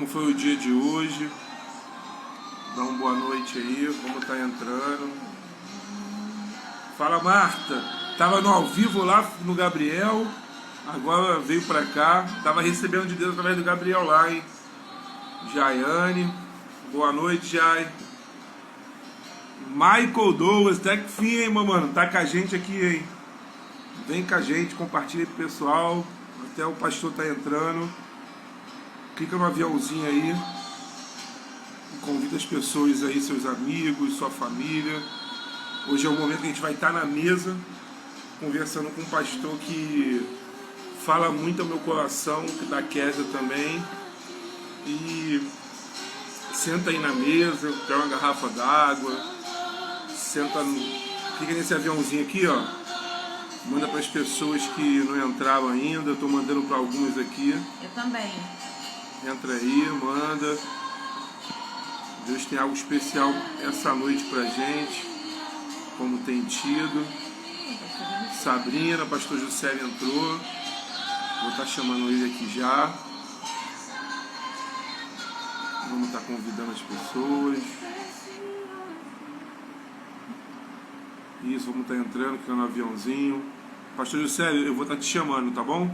foi o dia de hoje? Dá uma boa noite aí, como tá entrando. Fala, Marta. Tava no ao vivo lá no Gabriel, agora veio pra cá. Tava recebendo de Deus através do Gabriel lá, hein? Jaiane. Boa noite, Jai. Michael Douglas, até que fim, hein, mano? Tá com a gente aqui, hein? Vem com a gente, compartilha aí pro pessoal. Até o pastor tá entrando. Clica no aviãozinho aí. Convida as pessoas aí, seus amigos, sua família. Hoje é o momento que a gente vai estar na mesa, conversando com um pastor que fala muito ao meu coração, da Kézia também. E senta aí na mesa, pega uma garrafa d'água, clica nesse aviãozinho aqui, ó. Manda para as pessoas que não entraram ainda, eu tô mandando para algumas aqui. Eu também. Entra aí, manda. Deus tem algo especial essa noite pra gente, como tem tido. Sabrina, pastor José entrou. Vou estar chamando ele aqui já. Vamos estar convidando as pessoas. Isso, vamos estar entrando, ficando no aviãozinho. Pastor José, eu vou estar te chamando, tá bom?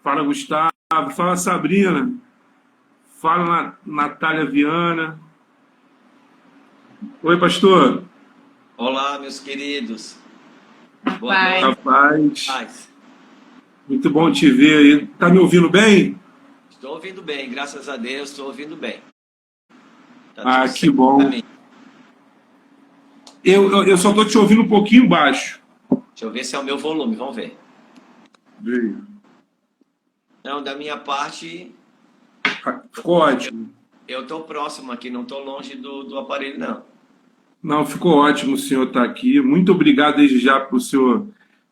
Fala, Gustavo. Fala, Sabrina. Fala, Natália Viana. Oi, pastor. Olá, meus queridos. Boa noite. Rapaz. Muito bom te ver aí. Tá me ouvindo bem? Estou ouvindo bem, graças a Deus, estou ouvindo bem. Tá que bom. Eu só tô te ouvindo um pouquinho baixo. Deixa eu ver se é o meu volume, vamos ver. Veio. Não, da minha parte... Ficou ótimo. Eu estou próximo aqui, não estou longe do aparelho, não. Não, ficou ótimo o senhor estar aqui. Muito obrigado desde já por o senhor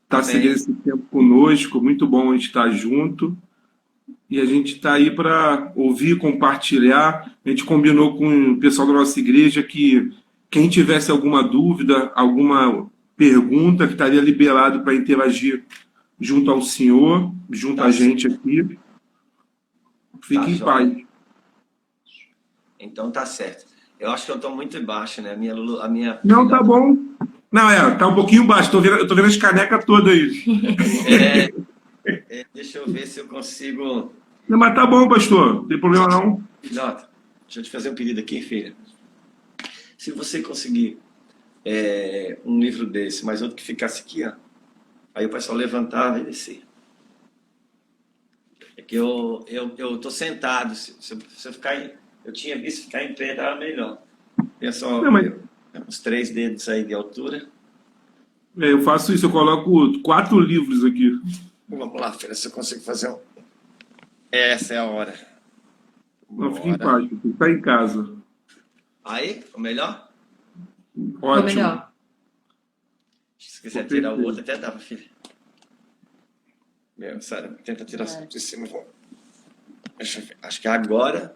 estar seguindo esse tempo conosco. Muito bom a gente estar junto. E a gente está aí para ouvir, compartilhar. A gente combinou com o pessoal da nossa igreja que quem tivesse alguma dúvida, alguma pergunta, que estaria liberado para interagir junto ao senhor, junto a gente aqui. Fique em paz. Então tá certo. Eu acho que eu estou muito baixo, né? A minha Não, tá bom. Não, tá um pouquinho baixo. Eu tô vendo as canecas todas aí. Deixa eu ver se eu consigo... Não, mas tá bom, pastor. Não tem problema não. Filhota, deixa eu te fazer um pedido aqui, filha. Se você conseguir um livro desse, mas outro que ficasse aqui, ó. Aí o pessoal levantava e descia. É que eu tô sentado. Se eu ficar eu tinha visto ficar em pé, estava melhor. Pensa só, uns 3 dedos aí de altura. Eu faço isso, eu coloco 4 livros aqui. Vamos lá, filha, se eu consigo fazer um... Essa é a hora. Não, fique em paz, você está em casa. Aí, ficou melhor? Ótimo. Ficou melhor. Se quiser tirar o outro, até dá, filha. Meu, sério, tenta tirar de cima. Deixa eu ver. Acho que agora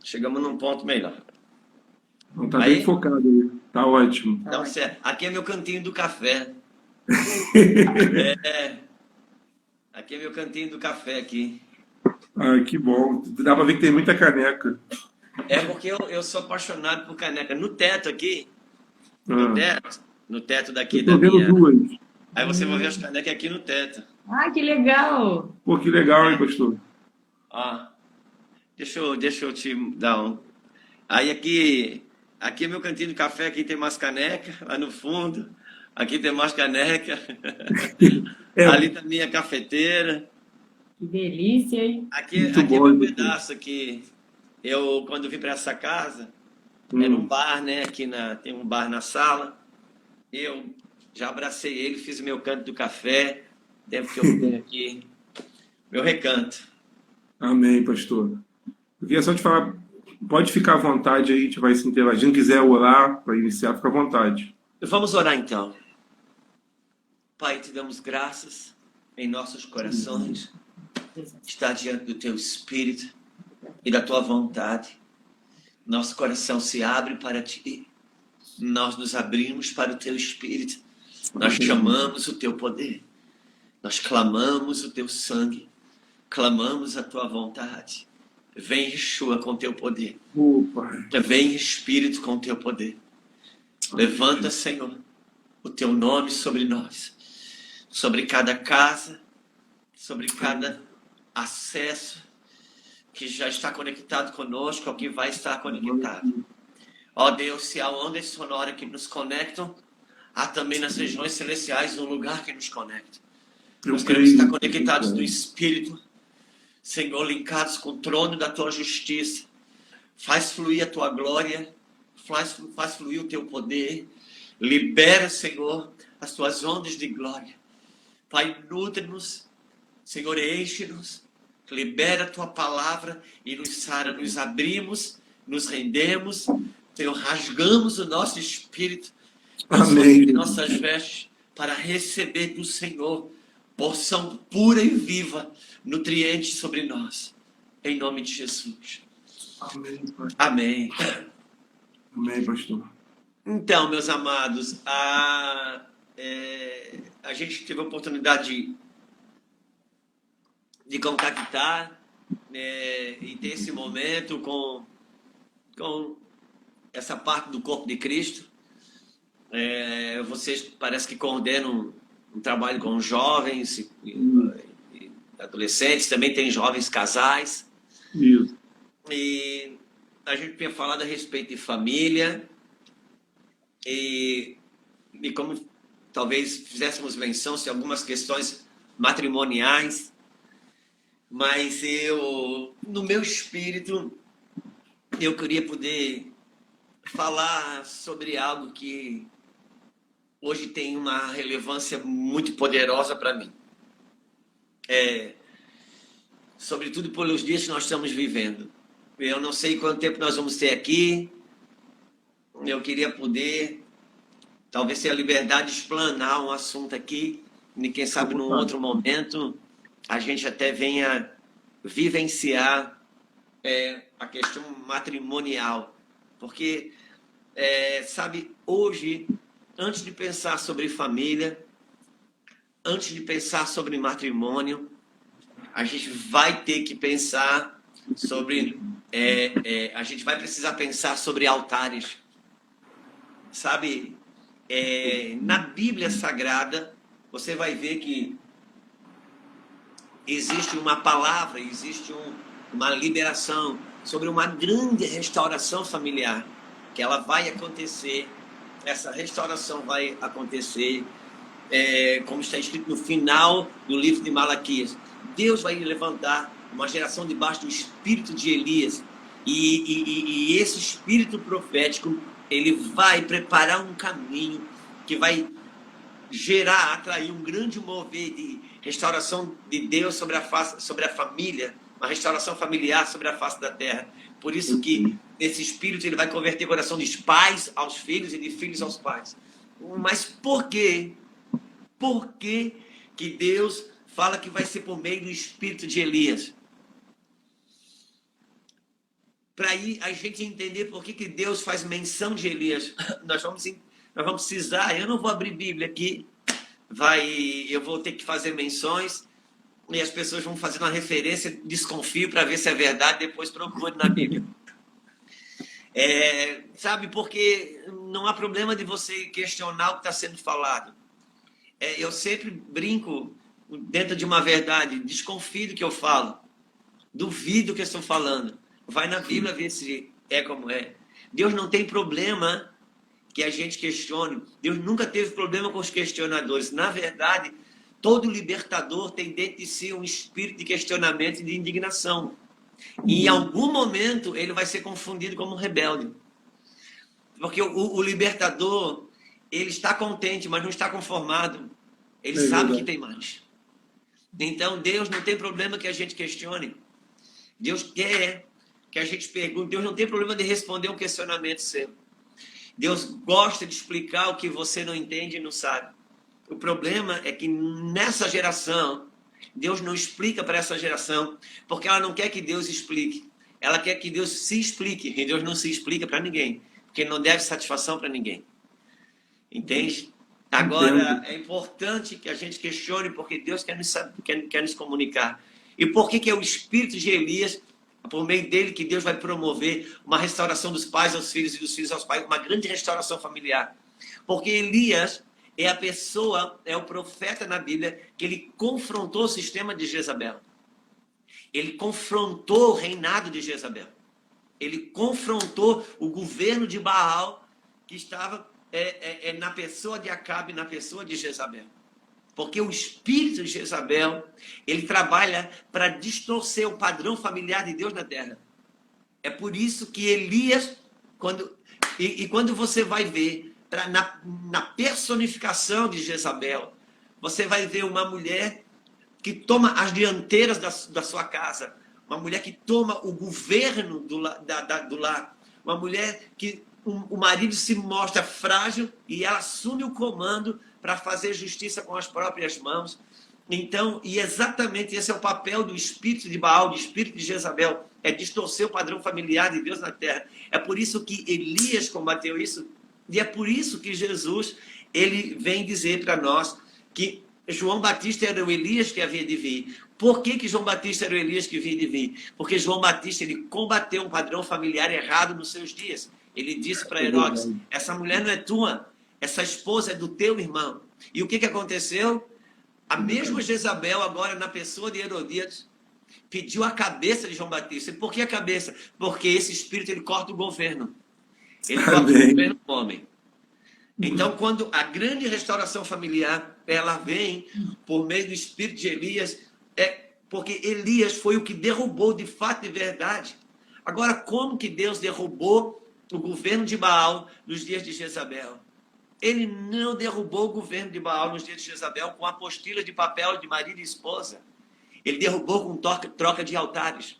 chegamos num ponto melhor. Não, tá bem focado aí. Tá ótimo. Então, certo. Aqui é meu cantinho do café. Aqui é meu cantinho do café aqui. Que bom. Dá pra ver que tem muita caneca. É porque eu sou apaixonado por caneca. No teto aqui, no teto daqui da minha... duas. Aí você vai ver as canecas aqui no teto. Que legal. Pô, que legal, hein, pastor? Deixa eu te dar um... Aí aqui é meu cantinho de café, aqui tem mais caneca, lá no fundo. Aqui tem mais caneca. Ali tá minha cafeteira. Que delícia, hein? Aqui é meu pedaço aqui. Eu, quando vim para essa casa, era um bar, né? Tem um bar na sala. Eu já abracei ele, fiz o meu canto do café. Tempo que eu tenho aqui. Meu recanto. Amém, pastor. Eu queria só te falar, pode ficar à vontade aí, a gente vai se interagindo. Se quiser orar para iniciar, fica à vontade. Vamos orar então. Pai, te damos graças em nossos corações. Está diante do teu Espírito e da tua vontade. Nosso coração se abre para ti. Nós nos abrimos para o teu Espírito. Nós chamamos o teu poder. Nós clamamos o teu sangue. clamamos a tua vontade. Vem, Yeshua, com teu poder. Pai. Vem, Espírito, com teu poder. Levanta, Senhor, o teu nome sobre nós, sobre cada casa, sobre cada acesso que já está conectado conosco, ou que vai estar conectado. Ó Deus, se há ondas sonoras que nos conectam, há também nas regiões celestiais um lugar que nos conecta. Nós queremos estar conectados do Espírito, Senhor, linkados com o trono da tua justiça. Faz fluir a tua glória, faz fluir o teu poder. Libera, Senhor, as tuas ondas de glória. Pai, nutre-nos, Senhor, enche-nos. Libera a tua palavra e nos sara. Nos abrimos, nos rendemos, Senhor, rasgamos o nosso espírito, Amém. nossas vestes, para receber do Senhor porção pura e viva, nutriente sobre nós. Em nome de Jesus. Amém, Pai. Amém. Amém, pastor. Então, meus amados, a gente teve a oportunidade de contactar e ter esse momento com essa parte do corpo de Cristo. Vocês parece que coordenam um trabalho com jovens e adolescentes, também tem jovens casais. Isso. E a gente tinha falado a respeito de família e como talvez fizéssemos menção de algumas questões matrimoniais, mas no meu espírito, eu queria poder falar sobre algo que hoje tem uma relevância muito poderosa para mim. Sobretudo pelos dias que nós estamos vivendo. Eu não sei quanto tempo nós vamos ter aqui. Eu queria poder, talvez, ter a liberdade de explanar um assunto aqui, e quem sabe num outro momento a gente até venha vivenciar a questão matrimonial. Porque, sabe, hoje, antes de pensar sobre família, antes de pensar sobre matrimônio, a gente vai ter que pensar sobre... a gente vai precisar pensar sobre altares. Sabe, na Bíblia Sagrada, você vai ver que existe uma palavra, existe uma liberação sobre uma grande restauração familiar, que ela vai acontecer. Essa restauração vai acontecer, como está escrito no final do livro de Malaquias. Deus vai levantar uma geração debaixo do espírito de Elias, e esse espírito profético, ele vai preparar um caminho que vai atrair um grande mover de restauração de Deus sobre a família, uma restauração familiar sobre a face da terra. Por isso que esse espírito ele vai converter o coração dos pais aos filhos e de filhos aos pais. Mas por quê? Por que que Deus fala que vai ser por meio do espírito de Elias? Para aí a gente entender por que Deus faz menção de Elias. Nós vamos precisar, eu não vou abrir Bíblia aqui, eu vou ter que fazer menções, e as pessoas vão fazer uma referência, desconfio para ver se é verdade, depois procure na Bíblia. Sabe, porque não há problema de você questionar o que está sendo falado. Eu sempre brinco dentro de uma verdade, desconfio do que eu falo, duvido do que eu estou falando. Vai na Bíblia ver se é como é. Deus não tem problema que a gente questione. Deus nunca teve problema com os questionadores. Na verdade, todo libertador tem dentro de si um espírito de questionamento e de indignação. E em algum momento ele vai ser confundido como um rebelde. Porque o libertador, ele está contente, mas não está conformado. Ele sabe que tem mais. Então Deus não tem problema que a gente questione. Deus quer que a gente pergunte. Deus não tem problema de responder um questionamento seu. Deus gosta de explicar o que você não entende e não sabe. O problema é que nessa geração, Deus não explica para essa geração, porque ela não quer que Deus explique. Ela quer que Deus se explique, e Deus não se explica para ninguém, porque não deve satisfação para ninguém. Entende? Agora, é importante que a gente questione, porque Deus quer nos comunicar. E por que é o espírito de Elias, por meio dele, que Deus vai promover uma restauração dos pais aos filhos e dos filhos aos pais, uma grande restauração familiar? Porque Elias é a pessoa, é o profeta na Bíblia, que ele confrontou o sistema de Jezabel. Ele confrontou o reinado de Jezabel. Ele confrontou o governo de Baal, que estava na pessoa de Acabe, na pessoa de Jezabel. Porque o espírito de Jezabel, ele trabalha para distorcer o padrão familiar de Deus na terra. É por isso que Elias, quando você vai ver, na personificação de Jezabel, você vai ver uma mulher que toma as dianteiras da sua casa, uma mulher que toma o governo do lar, uma mulher que o marido se mostra frágil e ela assume o comando para fazer justiça com as próprias mãos. Então, e exatamente esse é o papel do espírito de Baal, do espírito de Jezabel, é distorcer o padrão familiar de Deus na terra. É por isso que Elias combateu isso, e é por isso que Jesus, ele vem dizer para nós que João Batista era o Elias que havia de vir. Por que João Batista era o Elias que havia de vir? Porque João Batista, ele combateu um padrão familiar errado nos seus dias. Ele disse para Herodes, essa mulher não é tua, essa esposa é do teu irmão. E o que aconteceu? A mesma Jezabel, agora na pessoa de Herodias, pediu a cabeça de João Batista. E por que a cabeça? Porque esse espírito, ele corta o governo. Ele corta o governo do homem. Então, quando a grande restauração familiar, ela vem por meio do espírito de Elias, porque Elias foi o que derrubou de fato e verdade. Agora, como que Deus derrubou o governo de Baal nos dias de Jezabel? Ele não derrubou o governo de Baal nos dias de Jezabel com apostila de papel de marido e esposa. Ele derrubou com troca de altares.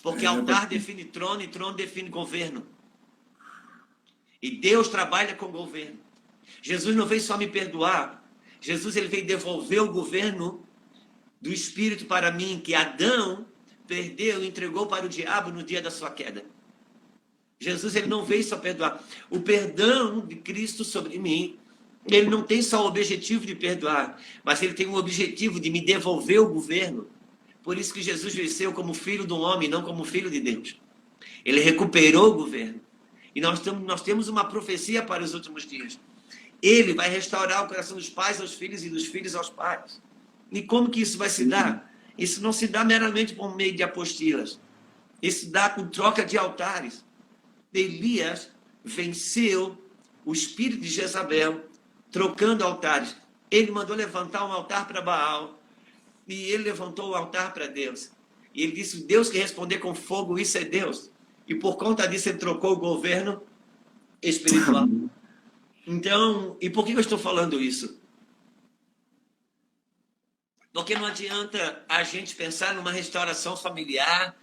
Porque altar define trono e trono define governo. E Deus trabalha com o governo. Jesus não veio só me perdoar. Jesus, ele veio devolver o governo do Espírito para mim, que Adão perdeu e entregou para o diabo no dia da sua queda. Jesus, ele não veio só perdoar. O perdão de Cristo sobre mim, ele não tem só o objetivo de perdoar, mas ele tem o objetivo de me devolver o governo. Por isso que Jesus venceu como filho do homem, não como filho de Deus. Ele recuperou o governo. E nós temos uma profecia para os últimos dias. Ele vai restaurar o coração dos pais aos filhos e dos filhos aos pais. E como que isso vai se dar? Isso não se dá meramente por meio de apostilas. Isso dá com troca de altares. Elias venceu o espírito de Jezabel trocando altares. Ele mandou levantar um altar para Baal e ele levantou o altar para Deus. E ele disse, Deus que responder com fogo, isso é Deus. E por conta disso ele trocou o governo espiritual. Então, e por que eu estou falando isso? Porque não adianta a gente pensar numa restauração familiar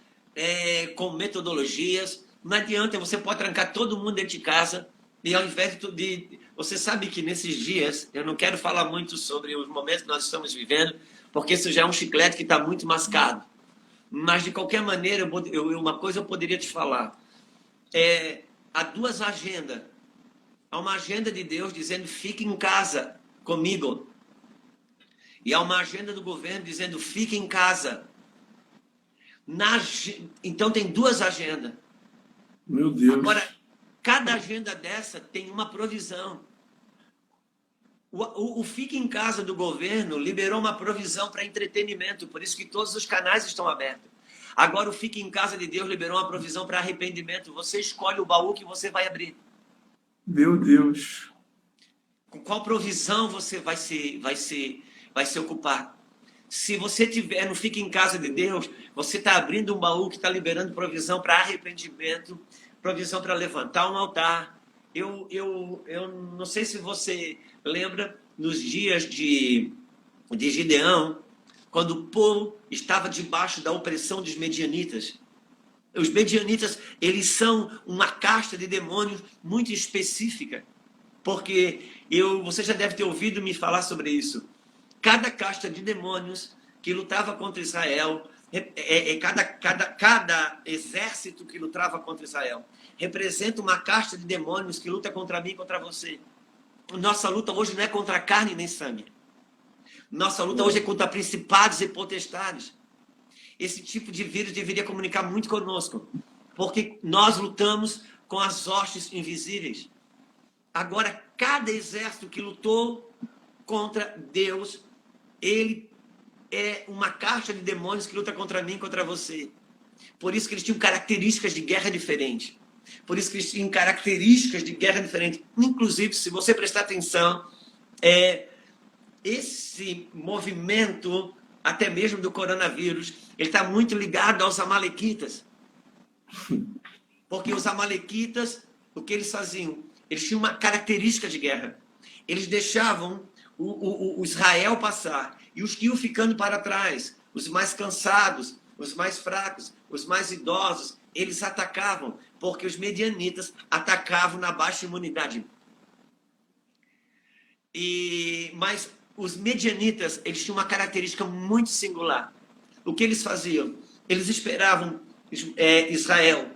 com metodologias. Não adianta, você pode trancar todo mundo dentro de casa e ao invés de... Você sabe que nesses dias, eu não quero falar muito sobre os momentos que nós estamos vivendo, porque isso já é um chiclete que está muito mascado. Mas, de qualquer maneira, uma coisa eu poderia te falar. Há duas agendas. Há uma agenda de Deus dizendo, fique em casa comigo. E há uma agenda do governo dizendo, fique em casa. Então, tem duas agendas. Meu Deus. Agora, cada agenda dessa tem uma provisão. O Fique em Casa do governo liberou uma provisão para entretenimento, por isso que todos os canais estão abertos. Agora o Fique em Casa de Deus liberou uma provisão para arrependimento. Você escolhe o baú que você vai abrir. Meu Deus. Com qual provisão você vai se ocupar? Se você tiver no Fique em Casa de Deus, você está abrindo um baú que está liberando provisão para arrependimento, provisão para levantar um altar. Eu não sei se você lembra nos dias de Gideão, quando o povo estava debaixo da opressão dos medianitas. Os medianitas, eles são uma casta de demônios muito específica, porque você já deve ter ouvido me falar sobre isso. Cada casta de demônios que lutava contra Israel, cada exército que lutava contra Israel, representa uma casta de demônios que luta contra mim e contra você. Nossa luta hoje não é contra carne nem sangue. Nossa luta hoje é contra principados e potestades. esse tipo de vírus deveria comunicar muito conosco, porque nós lutamos com as hostes invisíveis. Agora, cada exército que lutou contra Deus, ele é uma caixa de demônios que luta contra mim e contra você. Por isso que eles tinham características de guerra diferentes. Por isso que eles tinham características de guerra diferentes. Inclusive, se você prestar atenção, esse movimento, até mesmo do coronavírus, ele está muito ligado aos amalequitas. Porque os amalequitas, o que eles faziam? Eles tinham uma característica de guerra. Eles deixavam o Israel passar. E os que iam ficando para trás, os mais cansados, os mais fracos, os mais idosos, eles atacavam, porque os medianitas atacavam na baixa imunidade. Mas os medianitas, eles tinham uma característica muito singular. O que eles faziam? Eles esperavam Israel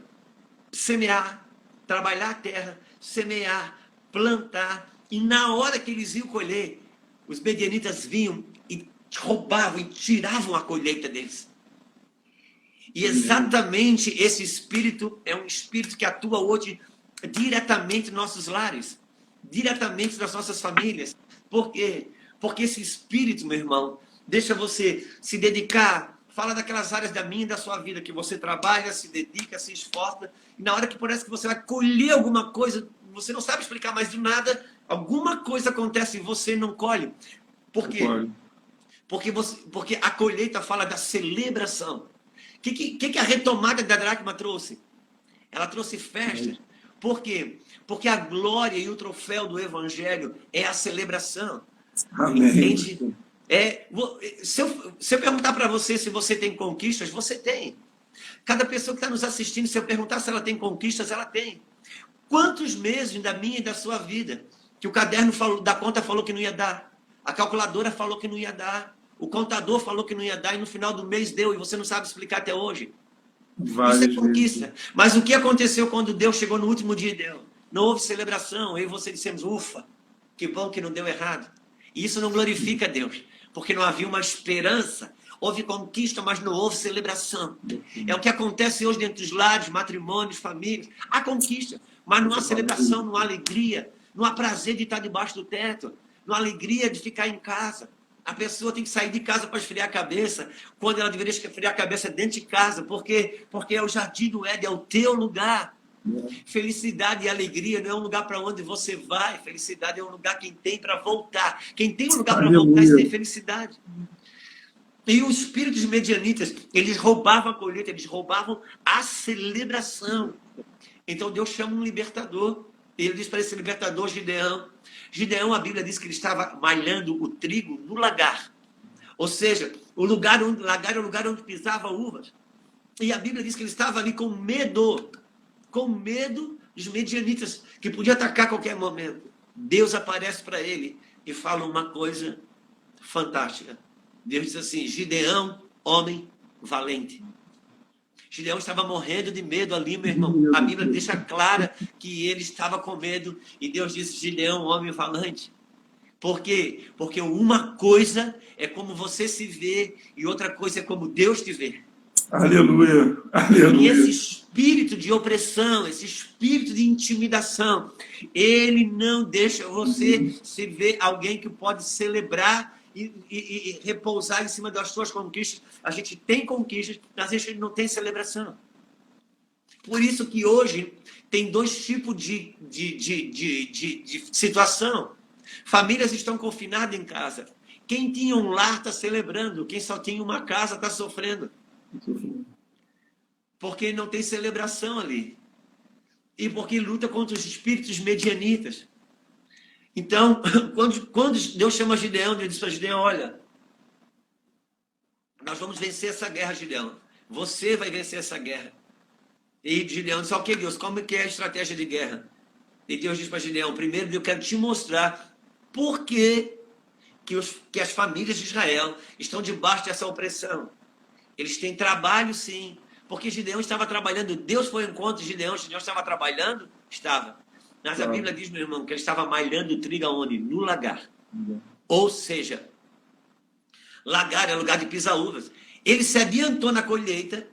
semear, trabalhar a terra, semear, plantar, e na hora que eles iam colher, os medianitas vinham e roubavam e tiravam a colheita deles. E exatamente esse espírito é um espírito que atua hoje diretamente nos nossos lares, diretamente nas nossas famílias. Por quê? Porque esse espírito, meu irmão, deixa você se dedicar, fala daquelas áreas da minha e da sua vida que você trabalha, se dedica, se esforça, e na hora que parece que você vai colher alguma coisa, você não sabe explicar mais de nada, alguma coisa acontece e você não colhe. Por quê? Porque a colheita fala da celebração. O que a retomada da dracma trouxe? Ela trouxe festa. Por quê? Porque a glória e o troféu do evangelho é a celebração. Amém. Entende? Se eu perguntar para você se você tem conquistas, você tem. Cada pessoa que está nos assistindo, se eu perguntar se ela tem conquistas, ela tem. Quantos meses da minha e da sua vida que o caderno da conta falou que não ia dar, a calculadora falou que não ia dar, o contador falou que não ia dar e no final do mês deu e você não sabe explicar até hoje? Isso é conquista. Mas o que aconteceu quando Deus chegou no último dia e deu? Não houve celebração. Eu e você dissemos, ufa, que bom que não deu errado. E isso não glorifica a Deus, porque não havia uma esperança. Houve conquista, mas não houve celebração. É o que acontece hoje dentro dos lares, matrimônios, famílias. Há conquista, mas não há celebração, não há alegria, não há prazer de estar debaixo do teto, não há alegria de ficar em casa. A pessoa tem que sair de casa para esfriar a cabeça, quando ela deveria esfriar a cabeça dentro de casa, porque é o jardim do Éden, é o teu lugar. Felicidade e alegria não é um lugar para onde você vai, felicidade é um lugar quem tem para voltar. Quem tem um lugar para voltar, isso tem felicidade. E os espíritos medianitas, eles roubavam a colheita, eles roubavam a celebração. Então Deus chama um libertador. Ele diz para esse libertador, Gideão. Gideão, a Bíblia diz que ele estava malhando o trigo no lagar. Ou seja, o lagar é o lugar onde pisava uvas. E a Bíblia diz que ele estava ali com medo dos medianitas, que podia atacar a qualquer momento. Deus aparece para ele e fala uma coisa fantástica. Deus diz assim, Gideão, homem valente. Gideão estava morrendo de medo ali, meu irmão. A Bíblia deixa clara que ele estava com medo. E Deus disse, Gideão, homem valente. Por quê? Porque uma coisa é como você se vê e outra coisa é como Deus te vê. Aleluia, aleluia. E esse espírito de opressão, esse espírito de intimidação, ele não deixa você se ver alguém que pode celebrar e repousar em cima das suas conquistas. A gente tem conquistas, mas a gente não tem celebração. Por isso que hoje tem dois tipos de situação. Famílias estão confinadas em casa. Quem tinha um lar está celebrando, quem só tinha uma casa está sofrendo. Porque não tem celebração ali. E porque luta contra os espíritos medianitas. Então, quando Deus chama Gideão, ele diz para Gideão, olha, nós vamos vencer essa guerra, Gideão. Você vai vencer essa guerra. E Gideão diz, ok, Deus, como que é a estratégia de guerra? E Deus diz para Gideão, primeiro eu quero te mostrar por que as famílias de Israel estão debaixo dessa opressão. Eles têm trabalho, sim, porque Gideão estava trabalhando. Deus foi ao encontro de Gideão. Gideão estava trabalhando? Estava. Mas a Bíblia diz, meu irmão, que ele estava malhando trigo aonde? No lagar. Ou seja, lagar é lugar de pisar uvas. Ele se adiantou na colheita.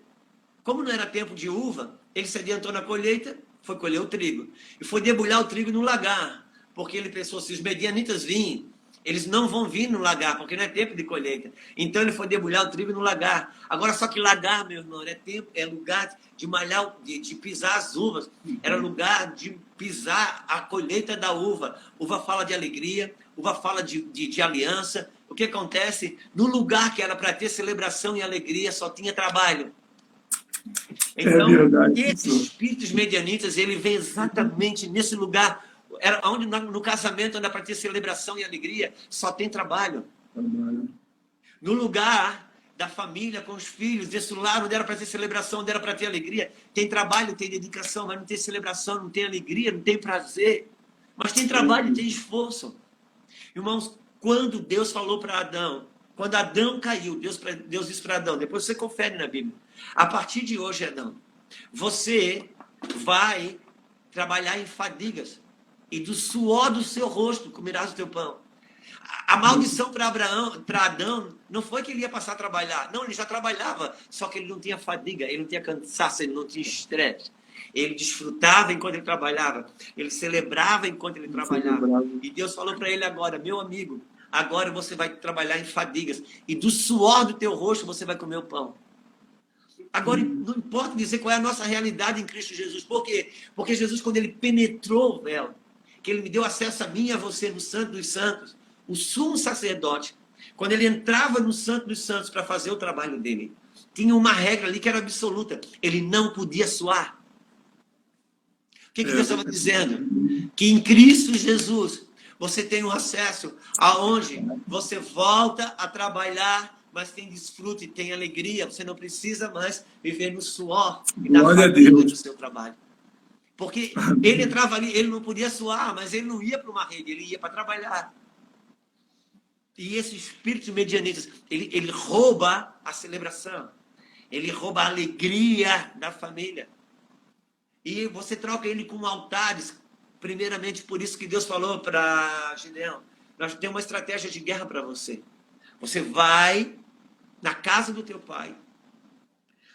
Como não era tempo de uva, ele se adiantou na colheita, foi colher o trigo. E foi debulhar o trigo no lagar. Porque ele pensou, se os medianitas virem, eles não vão vir no lagar, porque não é tempo de colheita. Então ele foi debulhar o trigo no lagar. Agora, só que lagar, meu irmão, é lugar de malhar, de pisar as uvas. Era lugar de pisar a colheita da uva. Uva fala de alegria, uva fala de aliança. O que acontece? No lugar que era para ter celebração e alegria, só tinha trabalho. Então, esses espíritos medianitas, ele vem exatamente nesse lugar. Era onde no casamento era para ter celebração e alegria, só tem trabalho. No lugar da família com os filhos, desse lar onde era para ter celebração, onde era para ter alegria, tem trabalho, tem dedicação, mas não tem celebração, não tem alegria, não tem prazer. Mas tem trabalho, tem esforço. Irmãos, quando Deus falou para Adão, quando Adão caiu, Deus disse para Adão, depois você confere na Bíblia, a partir de hoje, Adão, você vai trabalhar em fadigas, e do suor do seu rosto comerás o teu pão. A maldição para Adão, não foi que ele ia passar a trabalhar. Não, ele já trabalhava, só que ele não tinha fadiga, ele não tinha cansaço, ele não tinha estresse. Ele desfrutava enquanto ele trabalhava, ele celebrava enquanto ele trabalhava. E Deus falou para ele agora, meu amigo, agora você vai trabalhar em fadigas, e do suor do teu rosto você vai comer o pão. Agora, não importa dizer qual é a nossa realidade em Cristo Jesus. Por quê? Porque Jesus, quando ele penetrou o véu, que ele me deu acesso a mim e a você no Santo dos Santos, o sumo sacerdote, quando ele entrava no Santo dos Santos para fazer o trabalho dele, tinha uma regra ali que era absoluta, ele não podia suar. O que Deus estava dizendo? Que em Cristo Jesus você tem um acesso aonde você volta a trabalhar, mas tem desfrute, tem alegria, você não precisa mais viver no suor e na fadiga do seu trabalho. Porque ele entrava ali, ele não podia suar, mas ele não ia para uma rede, ele ia para trabalhar. E esse espírito medianista, ele rouba a celebração, ele rouba a alegria da família. E você troca ele com altares, primeiramente por isso que Deus falou para Gideão, nós temos uma estratégia de guerra para você. Você vai na casa do teu pai,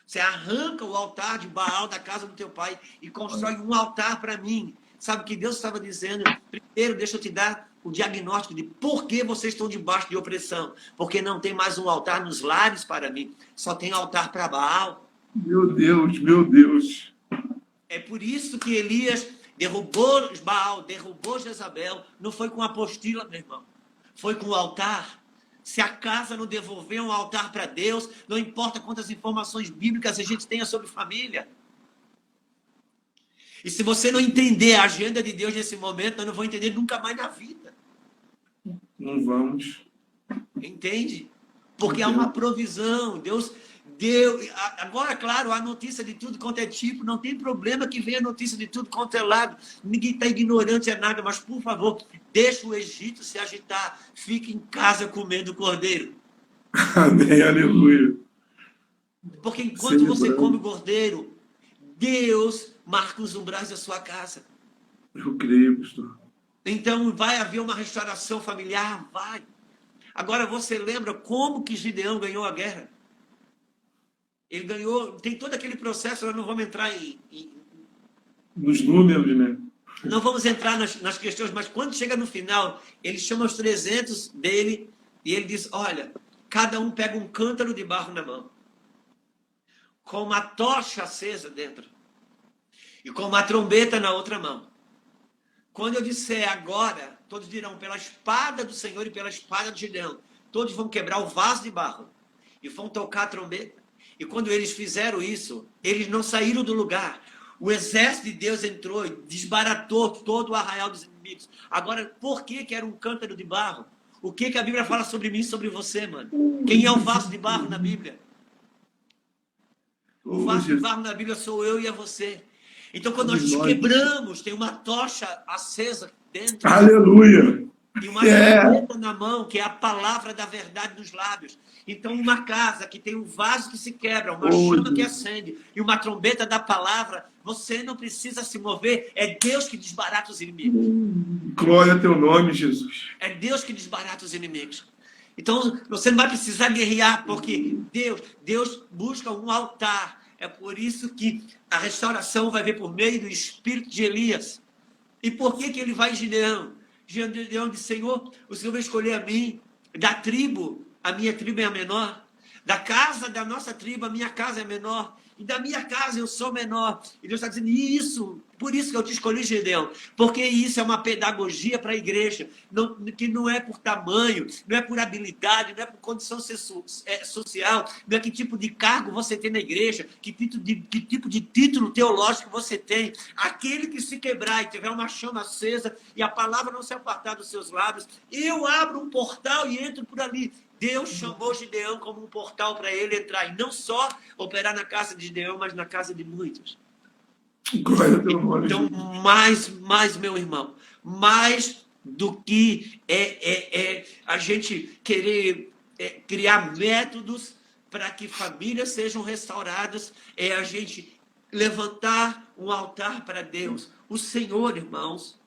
você arranca o altar de Baal da casa do teu pai e constrói um altar para mim. Sabe o que Deus estava dizendo? Primeiro, deixa eu te dar o diagnóstico de por que vocês estão debaixo de opressão. Porque não tem mais um altar nos lares para mim. Só tem altar para Baal. Meu Deus, meu Deus. É por isso que Elias derrubou Baal, derrubou Jezabel. Não foi com apostila, meu irmão. Foi com o altar. Se a casa não devolver um altar para Deus, não importa quantas informações bíblicas a gente tenha sobre família. E se você não entender a agenda de Deus nesse momento, nós não vamos entender nunca mais na vida. Não vamos. Entende? Porque há uma provisão. Deus deu. Agora, claro, a notícia de tudo quanto é tipo, não tem problema que venha a notícia de tudo quanto é lado. Ninguém está ignorante a nada, mas, por favor, deixa o Egito se agitar. Fique em casa comendo cordeiro. Amém, aleluia. Porque enquanto você come cordeiro, Deus marca os umbrais da sua casa. Eu creio, pastor. Então, vai haver uma restauração familiar? Vai. Agora, você lembra como que Gideão ganhou a guerra? Ele ganhou, tem todo aquele processo, nós não vamos entrar nos números, né? Não vamos entrar nas questões, mas quando chega no final, ele chama os 300 dele e ele diz, olha, cada um pega um cântaro de barro na mão, com uma tocha acesa dentro e com uma trombeta na outra mão. Quando eu disser agora, todos dirão, pela espada do Senhor e pela espada de Gideão, todos vão quebrar o vaso de barro e vão tocar a trombeta. E quando eles fizeram isso, eles não saíram do lugar. O exército de Deus entrou e desbaratou todo o arraial dos inimigos. Agora, por que era um cântaro de barro? O que a Bíblia fala sobre mim e sobre você, mano? Quem é o vaso de barro na Bíblia? O vaso de barro na Bíblia sou eu e é você. Então, quando nós quebramos, tem uma tocha acesa dentro. Aleluia! E uma trombeta na mão, que é a palavra da verdade nos lábios. Então, uma casa que tem um vaso que se quebra, uma chama que acende e uma trombeta da palavra, você não precisa se mover. É Deus que desbarata os inimigos. Glória a teu nome, Jesus. É Deus que desbarata os inimigos. Então, você não vai precisar guerrear, porque Deus busca um altar. É por isso que a restauração vai vir por meio do espírito de Elias. E por que ele vai em Gideão? Gideão disse, Senhor, o Senhor vai escolher a mim, da tribo, a minha tribo é a menor, da casa da nossa tribo, a minha casa é menor, e da minha casa eu sou menor. E Deus está dizendo isso, por isso que eu te escolhi, Gideão, porque isso é uma pedagogia para a igreja, que não é por tamanho, não é por habilidade, não é por condição social, não é que tipo de cargo você tem na igreja, que tipo de título teológico você tem. Aquele que se quebrar e tiver uma chama acesa e a palavra não se apartar dos seus lábios, eu abro um portal e entro por ali. Deus chamou Gideão como um portal para ele entrar, e não só operar na casa de Gideão, mas na casa de muitos. Então, mais, meu irmão, mais do que a gente querer criar métodos para que famílias sejam restauradas, é a gente levantar um altar para Deus. O Senhor, irmãos,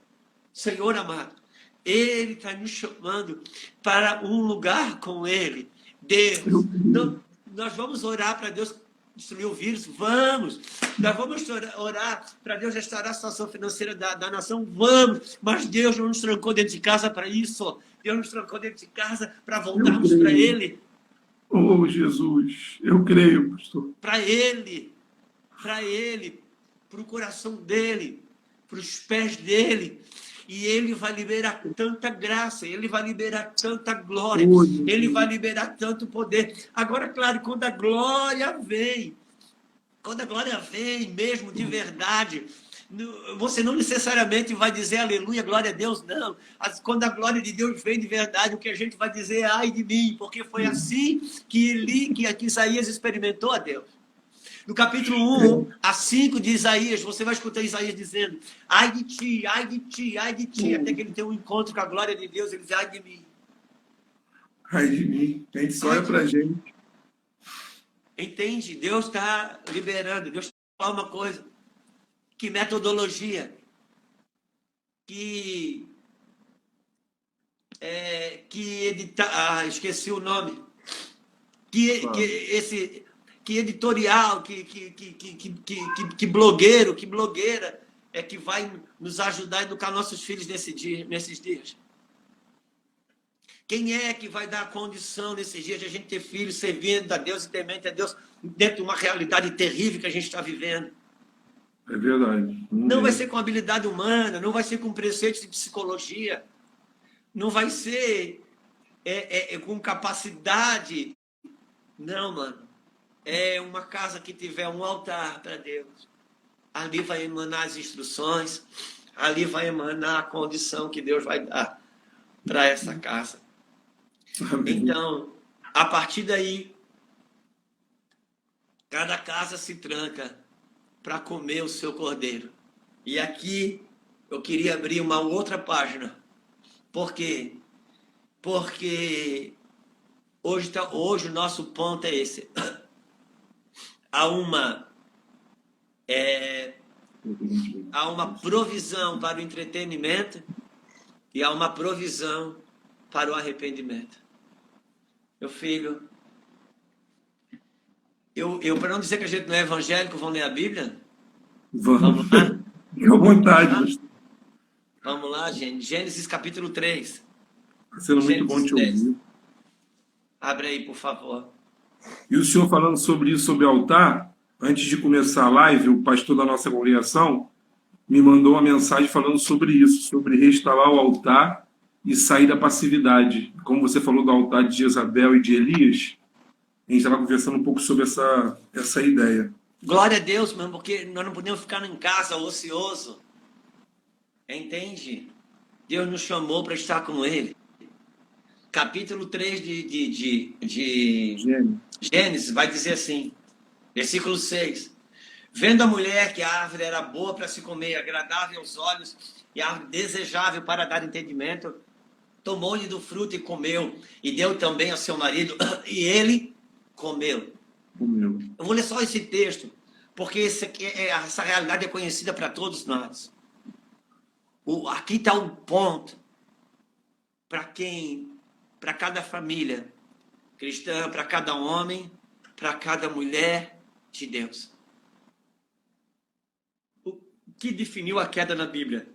Senhor amado, Ele está nos chamando para um lugar com Ele. Deus, nós vamos orar para Deus destruir o vírus? Vamos. Nós vamos orar para Deus restaurar a situação financeira da nação? Vamos. Mas Deus não nos trancou dentro de casa para isso. Deus nos trancou dentro de casa para voltarmos para Ele. Oh, Jesus, eu creio, pastor. Para Ele, para o coração dEle, para os pés dEle. E Ele vai liberar tanta graça, Ele vai liberar tanta glória, Ele vai liberar tanto poder. Agora, claro, quando a glória vem mesmo de verdade, você não necessariamente vai dizer aleluia, glória a Deus, não. Quando a glória de Deus vem de verdade, o que a gente vai dizer é ai de mim, porque foi assim que Isaías experimentou a Deus. No capítulo 1 a 5 de Isaías, você vai escutar Isaías dizendo, ai de ti, ai de ti, ai de ti, até que ele tem um encontro com a glória de Deus, ele diz, ai de mim. Ai de mim, a gente só olha pra gente. Entende? Deus está liberando, Deus fala uma coisa, que metodologia, que editar, esqueci o nome, que editorial, que blogueiro, que blogueira é que vai nos ajudar a educar nossos filhos nesses dias? Quem é que vai dar condição nesses dias de a gente ter filhos servindo a Deus e temente a Deus dentro de uma realidade terrível que a gente está vivendo? É verdade. Não vai ser com habilidade humana, não vai ser com preceitos de psicologia, não vai ser com capacidade. Não, mano. É uma casa que tiver um altar para Deus. Ali vai emanar as instruções, ali vai emanar a condição que Deus vai dar para essa casa. Amém. Então, a partir daí, cada casa se tranca para comer o seu cordeiro. E aqui eu queria abrir uma outra página. Por quê? Porque hoje o nosso ponto é esse. Há uma provisão para o entretenimento e há uma provisão para o arrependimento. Meu filho, para não dizer que a gente não é evangélico, vamos ler a Bíblia? Vamos lá? Fique à vontade. Vamos lá, gente. Gênesis capítulo 3. Está sendo muito bom te ouvir. Abre aí, por favor. E o senhor falando sobre isso, sobre altar, antes de começar a live, o pastor da nossa congregação me mandou uma mensagem falando sobre isso, sobre restaurar o altar e sair da passividade. Como você falou do altar de Jezabel e de Elias, a gente estava conversando um pouco sobre essa ideia. Glória a Deus, mano, porque nós não podemos ficar em casa ocioso. Entende? Deus nos chamou para estar com Ele. Capítulo 3 de Gênesis vai dizer assim, versículo 6. Vendo a mulher que a árvore era boa para se comer, agradável aos olhos e árvore desejável para dar entendimento, tomou-lhe do fruto e comeu, e deu também ao seu marido, e ele comeu. Eu vou ler só esse texto, porque essa realidade é conhecida para todos nós. Aqui está um ponto para quem para cada família cristã, para cada homem, para cada mulher de Deus. O que definiu a queda na Bíblia?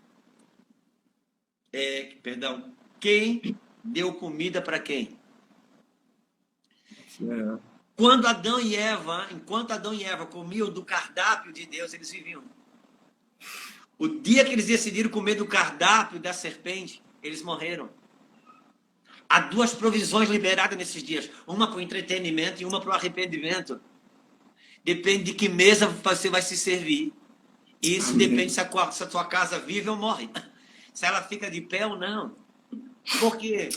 Quem deu comida para quem? Enquanto Adão e Eva comiam do cardápio de Deus, eles viviam. O dia que eles decidiram comer do cardápio da serpente, eles morreram. Há duas provisões liberadas nesses dias. Uma para o entretenimento e uma para o arrependimento. Depende de que mesa você vai se servir. Isso depende se a sua casa vive ou morre. Se ela fica de pé ou não. Por quê?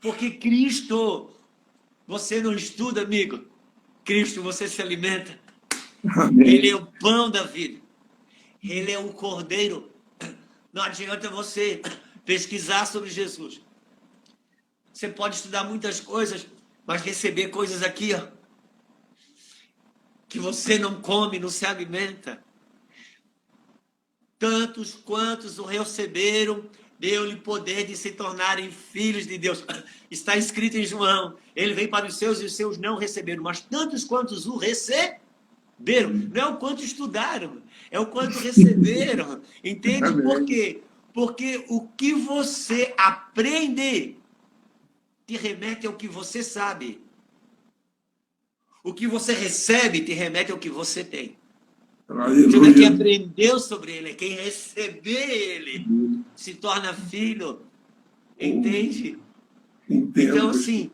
Porque Cristo, você não estuda, amigo. Cristo, você se alimenta. Amém. Ele é o pão da vida. Ele é o cordeiro. Não adianta você pesquisar sobre Jesus. Você pode estudar muitas coisas, mas receber coisas aqui, ó, que você não come, não se alimenta. Tantos quantos o receberam, deu-lhe poder de se tornarem filhos de Deus. Está escrito em João. Ele veio para os seus e os seus não receberam, mas tantos quantos o receberam. Não é o quanto estudaram, é o quanto receberam. Entende? Amém. Por quê? Porque o que você aprende te remete ao que você sabe. O que você recebe te remete ao que você tem. Você não é quem aprendeu sobre ele, é quem receber ele se torna filho. Entende? Entendo. Então, assim,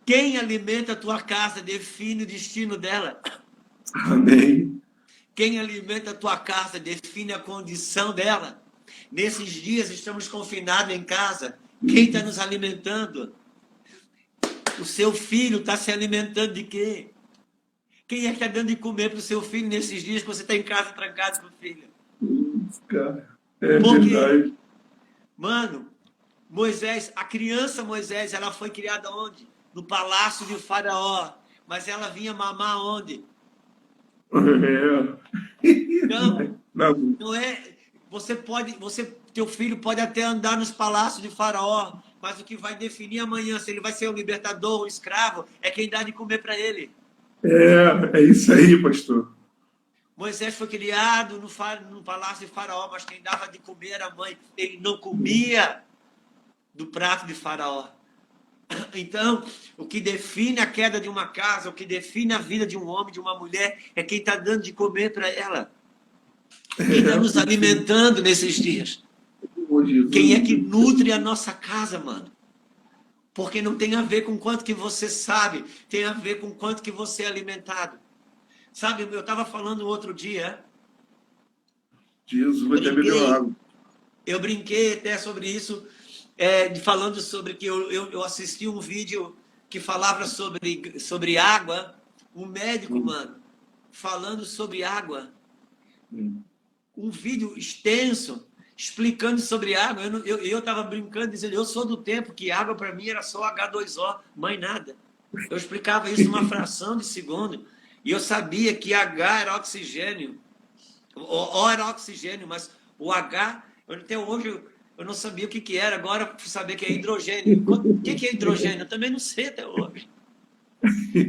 quem alimenta a tua casa define o destino dela. Amém. Quem alimenta a tua casa define a condição dela. Nesses dias estamos confinados em casa. Quem está nos alimentando? O seu filho está se alimentando de quê? Quem é que está dando de comer para o seu filho nesses dias que você está em casa trancado com o filho? Cara, é Porque, verdade. mano, Moisés, a criança Moisés, ela foi criada onde? No palácio de Faraó. Mas ela vinha mamar onde? Não é. Teu filho pode até andar nos palácios de Faraó, mas o que vai definir amanhã se ele vai ser um libertador ou um escravo é quem dá de comer para ele. É isso aí, pastor. Moisés foi criado no palácio de Faraó, mas quem dava de comer era a mãe. Ele não comia do prato de Faraó. Então, o que define a queda de uma casa, o que define a vida de um homem, de uma mulher, é quem está dando de comer para ela. Quem está nos alimentando nesses dias. Quem é que nutre a nossa casa, mano? Porque não tem a ver com quanto que você sabe, tem a ver com quanto que você é alimentado. Sabe, eu estava falando outro dia. Jesus, até bebeu água. Eu brinquei até sobre isso, falando sobre que eu assisti um vídeo que falava sobre água, um médico, mano, falando sobre água. Um vídeo extenso, explicando sobre água. Eu estava brincando, dizendo, eu sou do tempo que água para mim era só H2O, mais nada. Eu explicava isso numa fração de segundo. E eu sabia que H era oxigênio. O era oxigênio, mas o H, até hoje eu não sabia o que era. Agora eu fui saber que é hidrogênio. O que é hidrogênio? Eu também não sei até hoje.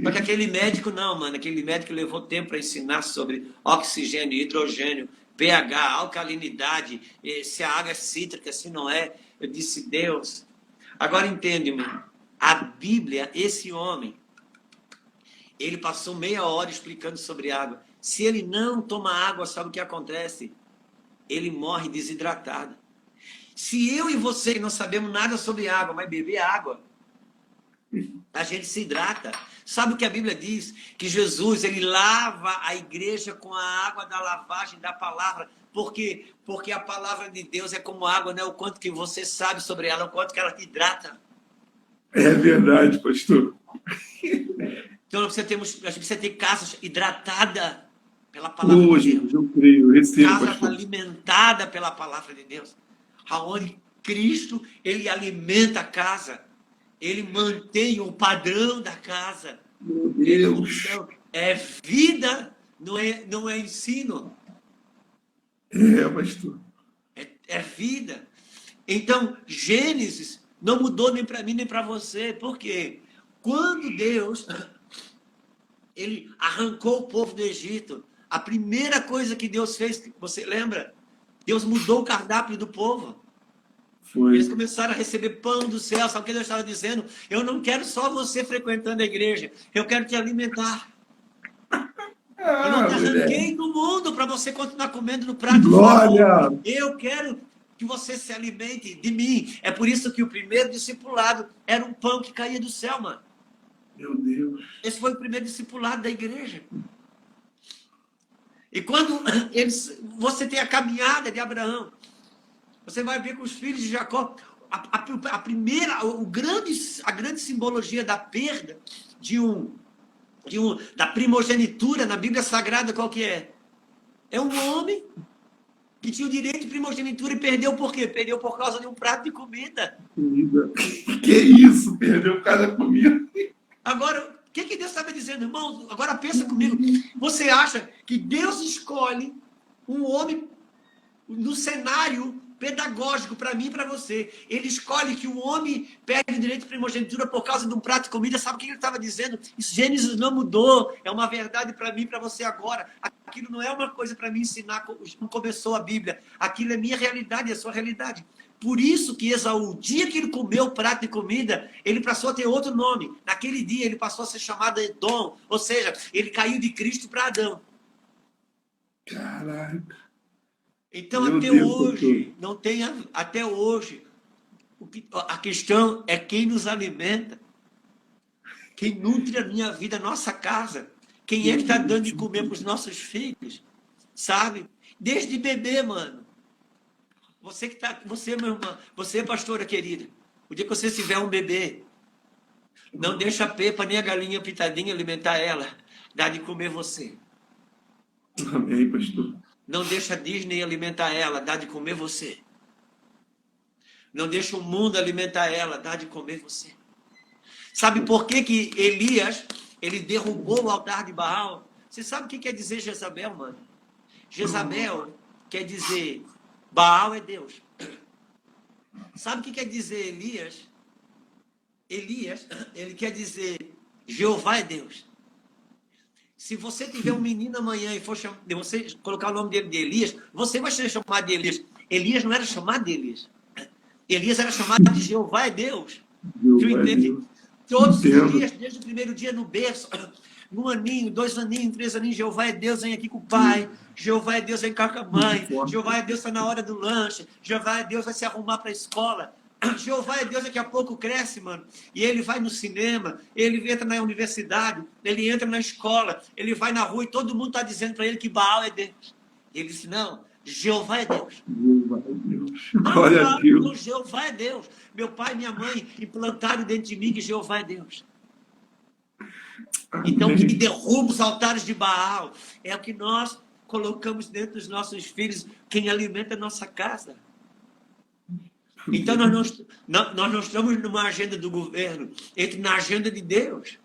Porque aquele médico não, mano. Aquele médico levou tempo para ensinar sobre oxigênio, hidrogênio, pH, alcalinidade, se a água é cítrica, se não é. Eu disse, Deus. Agora entende, mano. A Bíblia, esse homem, ele passou meia hora explicando sobre água. Se ele não toma água, sabe o que acontece? Ele morre desidratado. Se eu e você, que não sabemos nada sobre água, mas beber água, a gente se hidrata. Sabe o que a Bíblia diz? Que Jesus, ele lava a igreja com a água da lavagem da palavra. Por quê? Porque a palavra de Deus é como água, não é o quanto que você sabe sobre ela, o quanto que ela te hidrata. É verdade, pastor. Então, a gente precisa ter casas hidratadas pela palavra de Deus. Eu creio, eu recebo, Casa pastor. alimentada pela palavra de Deus. Aonde Cristo, ele alimenta a casa. Ele mantém o padrão da casa. Meu Deus. Então, é vida, não é ensino. É, pastor. É vida. Então, Gênesis Não mudou nem para mim, nem para você. Por quê? Quando Deus ele arrancou o povo do Egito, a primeira coisa que Deus fez, você lembra? Deus mudou o cardápio do povo. Eles começaram a receber pão do céu. Sabe o que Deus estava dizendo? Eu não quero só você frequentando a igreja. Eu quero te alimentar. Eu não te arranquei do mundo para você continuar comendo no prato de favor. Eu quero que você se alimente de mim. É por isso que o primeiro discipulado era um pão que caía do céu, mano. Meu Deus. Esse foi o primeiro discipulado da igreja. E quando você tem a caminhada de Abraão, você vai ver com os filhos de Jacó, a grande simbologia da perda da primogenitura na Bíblia Sagrada, qual que é? É um homem que tinha o direito de primogenitura e perdeu por quê? Perdeu por causa de um prato de comida. Que isso? Perdeu por causa da comida. Agora, o que Deus estava dizendo, irmão? Agora pensa comigo. Você acha que Deus escolhe um homem no cenário pedagógico para mim e para você? Ele escolhe que o homem perde o direito de primogenitura por causa de um prato de comida. Sabe o que ele estava dizendo? Isso, Gênesis não mudou. É uma verdade para mim e para você agora. Aquilo não é uma coisa para me ensinar como começou a Bíblia. Aquilo é minha realidade, é a sua realidade. Por isso que Esaú, o dia que ele comeu o prato de comida, ele passou a ter outro nome. Naquele dia ele passou a ser chamado Edom. Ou seja, ele caiu de Cristo para Adão. Caraca. Então, Meu até Deus, hoje, não tem, até hoje, a questão é quem nos alimenta, quem nutre a minha vida, a nossa casa, quem é que está dando de comer para os nossos filhos, sabe? Desde bebê, mano. Você, meu irmão, você, pastora querida, o dia que você tiver um bebê, não deixa a Pepa nem a galinha pitadinha alimentar ela, dá de comer você. Amém, pastor. Não deixa a Disney alimentar ela, dá de comer você. Não deixa o mundo alimentar ela, dá de comer você. Sabe por que Elias, ele derrubou o altar de Baal? Você sabe o que quer dizer Jezabel, mano? Jezabel quer dizer Baal é Deus. Sabe o que quer dizer Elias? Elias, ele quer dizer Jeová é Deus. Se você tiver um menino amanhã e for você colocar o nome dele de Elias, você vai ser chamado de Elias. Elias não era chamado de Elias. Elias era chamado de Jeová é Deus. Todos os dias, desde o primeiro dia no berço, um aninho, 2 aninhos, 3 aninhos, Jeová é Deus, vem aqui com o pai. Jeová é Deus, vem cá com a mãe. Jeová é Deus, está na hora do lanche. Jeová é Deus, vai se arrumar para a escola. Jeová é Deus, daqui a pouco cresce, mano. E ele vai no cinema, ele entra na universidade, ele entra na escola, ele vai na rua e todo mundo está dizendo para ele que Baal é Deus. Ele disse, não, Jeová é Deus. Jeová é Deus. Glória a Deus. Jeová é Deus. Meu pai e minha mãe implantaram dentro de mim que Jeová é Deus. Amém. Então, que derruba os altares de Baal é o que nós colocamos dentro dos nossos filhos, quem alimenta a nossa casa. Então, nós não estamos numa agenda do governo, entre na agenda de Deus.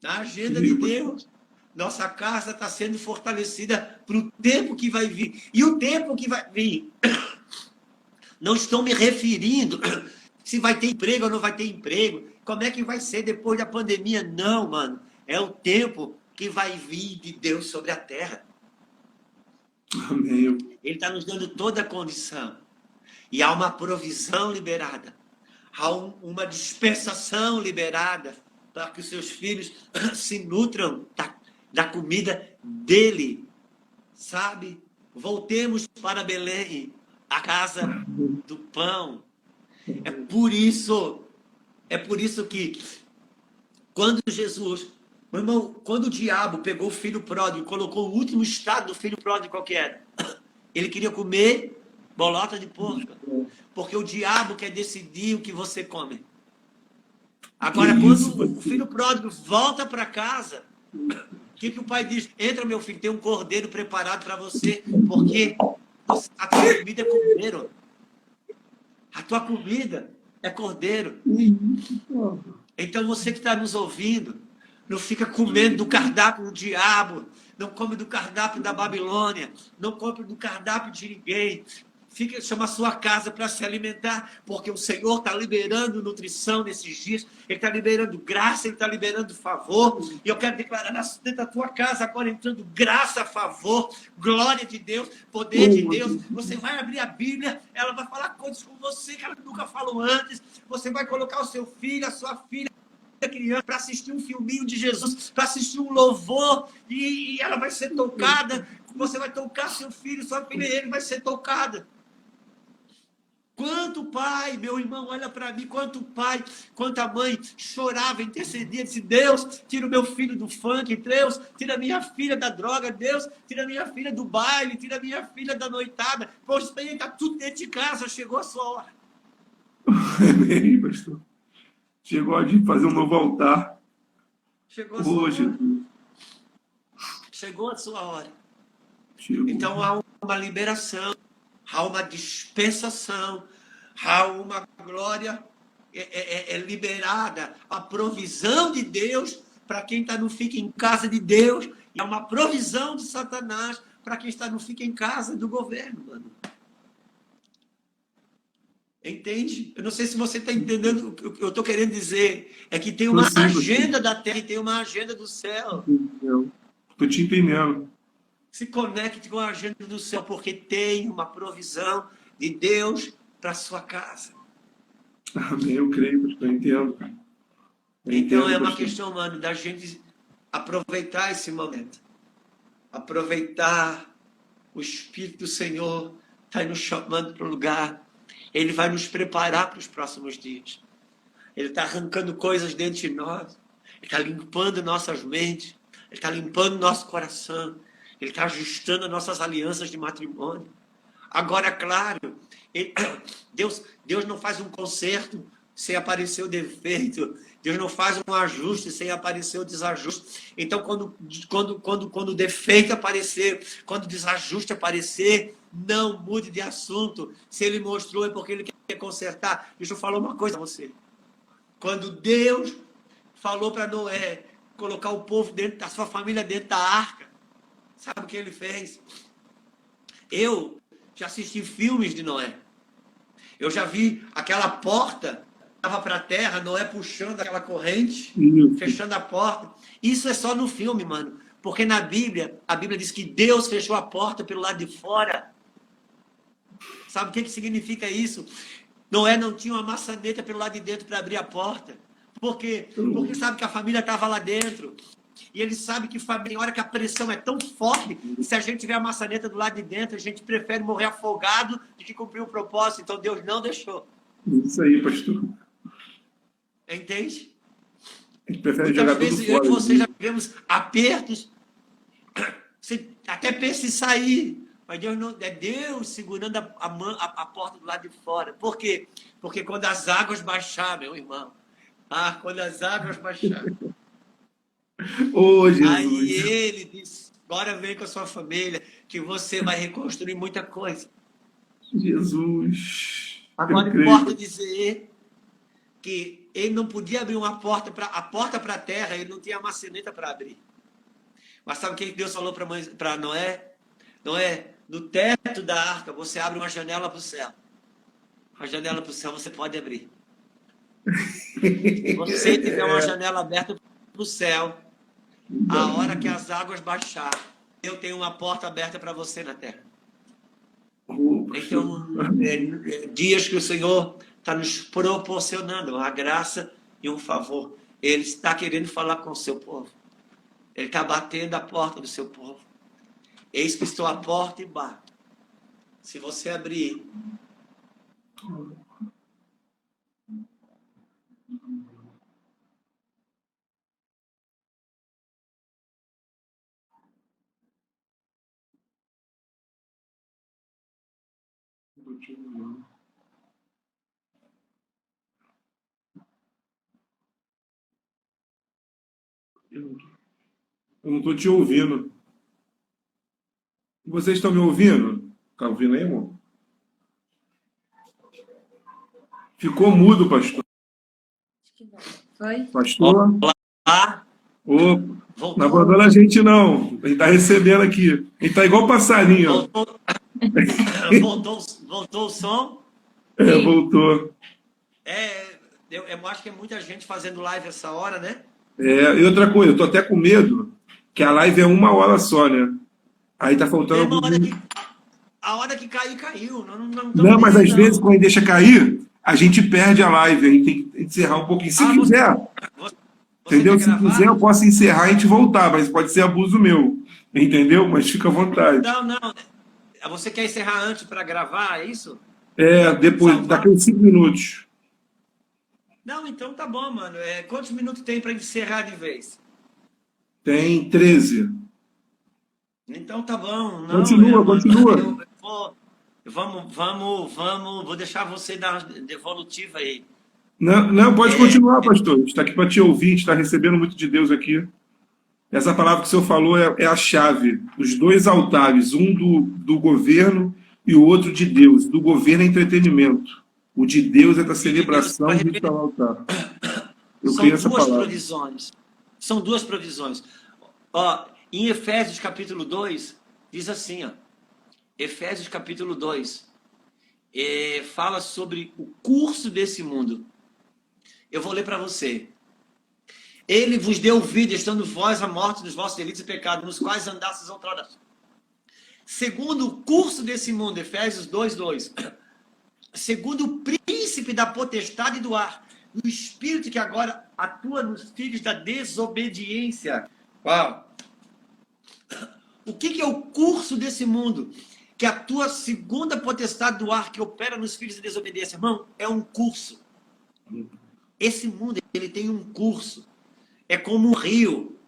Na agenda de Deus. Nossa casa está sendo fortalecida para o tempo que vai vir. E o tempo que vai vir, não estou me referindo se vai ter emprego ou não vai ter emprego, como é que vai ser depois da pandemia. Não, mano. É o tempo que vai vir de Deus sobre a terra. Amém. Ele está nos dando toda a condição. E há uma provisão liberada. Há uma dispensação liberada para que os seus filhos se nutram da comida dele. Sabe? Voltemos para Belém, a casa do pão. É por isso que quando Jesus... Meu irmão, quando o diabo pegou o filho pródigo e colocou o último estado do filho pródigo, qual que era? Ele queria comer bolota de porco. Porque o diabo quer decidir o que você come. Agora, quando o filho pródigo volta para casa, o que o pai diz? Entra, meu filho, tem um cordeiro preparado para você, porque a tua comida é cordeiro. A tua comida é cordeiro. Então, você que está nos ouvindo, não fica comendo do cardápio do diabo, não come do cardápio da Babilônia, não come do cardápio de ninguém. chama a sua casa para se alimentar, porque o Senhor está liberando nutrição nesses dias, Ele está liberando graça, Ele está liberando favor, e eu quero declarar dentro da tua casa agora entrando graça, favor, glória de Deus, poder de Deus. Você vai abrir a Bíblia, ela vai falar coisas com você que ela nunca falou antes, você vai colocar o seu filho, a sua filha, criança para assistir um filminho de Jesus, para assistir um louvor, e ela vai ser tocada. Você vai tocar seu filho, sua filha, e ele vai ser tocada. Quanto pai, meu irmão, olha para mim, quanto pai, quanta mãe chorava, intercedia, disse: Deus, tira o meu filho do funk, Deus, tira a minha filha da droga, Deus, tira a minha filha do baile, tira a minha filha da noitada. Pois bem, está tudo dentro de casa, chegou a sua hora. Amém, pastor. Chegou a de fazer um novo altar. Chegou a sua hora. Chegou a sua hora. Chegou. Então há uma liberação, há uma dispensação, há uma glória liberada, a provisão de Deus para quem não fica em casa de Deus, e há uma provisão de Satanás para quem não fica em casa do governo, mano. Entende? Eu não sei se você está entendendo o que eu estou querendo dizer. É que tem uma agenda da terra e tem uma agenda do céu. Estou te entendendo. Se conecte com a agenda do céu, porque tem uma provisão de Deus para a sua casa. Amém, eu creio, pastor, eu entendo. Então é uma questão, mano, da gente aproveitar esse momento. Aproveitar o Espírito do Senhor está nos chamando para o lugar. Ele vai nos preparar para os próximos dias. Ele está arrancando coisas dentro de nós. Ele está limpando nossas mentes. Ele está limpando nosso coração. Ele está ajustando nossas alianças de matrimônio. Agora, claro, Deus não faz um conserto sem aparecer o defeito. Deus não faz um ajuste sem aparecer o desajuste. Então, quando o defeito aparecer, quando o desajuste aparecer, não mude de assunto. Se ele mostrou, é porque ele quer consertar. Deixa eu falar uma coisa a você. Quando Deus falou para Noé colocar o povo dentro da sua família dentro da arca, sabe o que ele fez? Eu já assisti filmes de Noé. Eu já vi aquela porta que estava para a terra, Noé puxando aquela corrente, fechando a porta. Isso é só no filme, mano. Porque na Bíblia, a Bíblia diz que Deus fechou a porta pelo lado de fora. Sabe o que significa isso? Noé não tinha uma maçaneta pelo lado de dentro para abrir a porta. Por quê? Porque sabe que a família estava lá dentro. E ele sabe que tem hora que a pressão é tão forte, que se a gente tiver a maçaneta do lado de dentro, a gente prefere morrer afogado do que cumprir o propósito. Então Deus não deixou. Isso aí, pastor. Entende? A gente prefere muitas jogar vezes tudo eu fora. e você já tivemos apertos. Você até pensa em sair. Mas Deus não, é Deus segurando a porta do lado de fora. Por quê? Porque quando as águas baixar, meu irmão. Quando as águas baixar. Oh, Jesus. Aí ele disse: agora vem com a sua família, que você vai reconstruir muita coisa. Jesus. Agora importa dizer que ele não podia abrir a porta para a terra, ele não tinha a maçaneta para abrir. Mas sabe o que Deus falou para Noé? Noé, no teto da arca, você abre uma janela para o céu. A janela para o céu você pode abrir. Se você tiver uma janela aberta para o céu, a hora que as águas baixar, eu tenho uma porta aberta para você na terra. Então, dias que o Senhor está nos proporcionando uma graça e um favor. Ele está querendo falar com o seu povo. Ele está batendo a porta do seu povo. Eis que estou à porta e bato. Se você abrir, eu não estou te ouvindo. Vocês estão me ouvindo? Está ouvindo aí, irmão? Ficou mudo, pastor. Foi? Pastor? Olá. Opa, não abandona a gente, não. A gente está recebendo aqui. A gente está igual passarinho. Voltou. Voltou o som? Voltou. Eu acho que é muita gente fazendo live essa hora, né? E outra coisa, eu tô até com medo que a live é 1 hora só, né? Aí tá faltando Meu irmão, alguns. a hora que cair, caiu. Não estamos Não, nem mas aí, às vezes, não. quando a gente deixa cair, a gente perde a live. A gente tem que encerrar um pouquinho. Se quiser, Você entendeu? quer Se quiser, eu gravar? posso encerrar e a gente voltar, mas pode ser abuso meu. Entendeu? Mas fica à vontade. Não. Você quer encerrar antes para gravar, é isso? Depois, daqui Salvar? uns 5 minutos. Não, então tá bom, mano. Quantos minutos tem para encerrar de vez? Tem 13. Então tá bom. Não, Continua, mano. continua. Vou deixar você dar devolutiva aí. Não, não, pode É, continuar, pastor. A gente está aqui para te ouvir, a gente está recebendo muito de Deus aqui. Essa palavra que o senhor falou é a chave. Os dois altares, um do governo e o outro de Deus. Do governo é entretenimento. O de Deus é da e de Deus celebração vai e do altar. Eu São creio essa duas palavra. provisões. São duas provisões. Ó, em Efésios capítulo 2, diz assim, ó. Efésios capítulo 2 fala sobre o curso desse mundo. Eu vou ler para você. Ele vos deu vida, estando vós a morte dos vossos delitos e pecados, nos quais andastes outrora. Segundo o curso desse mundo, Efésios 2:2. Segundo o príncipe da potestade do ar, o espírito que agora atua nos filhos da desobediência. Uau! O que é o curso desse mundo? Que atua segunda potestade do ar, que opera nos filhos da desobediência. Irmão, é um curso. Esse mundo, ele tem um curso. É como um rio.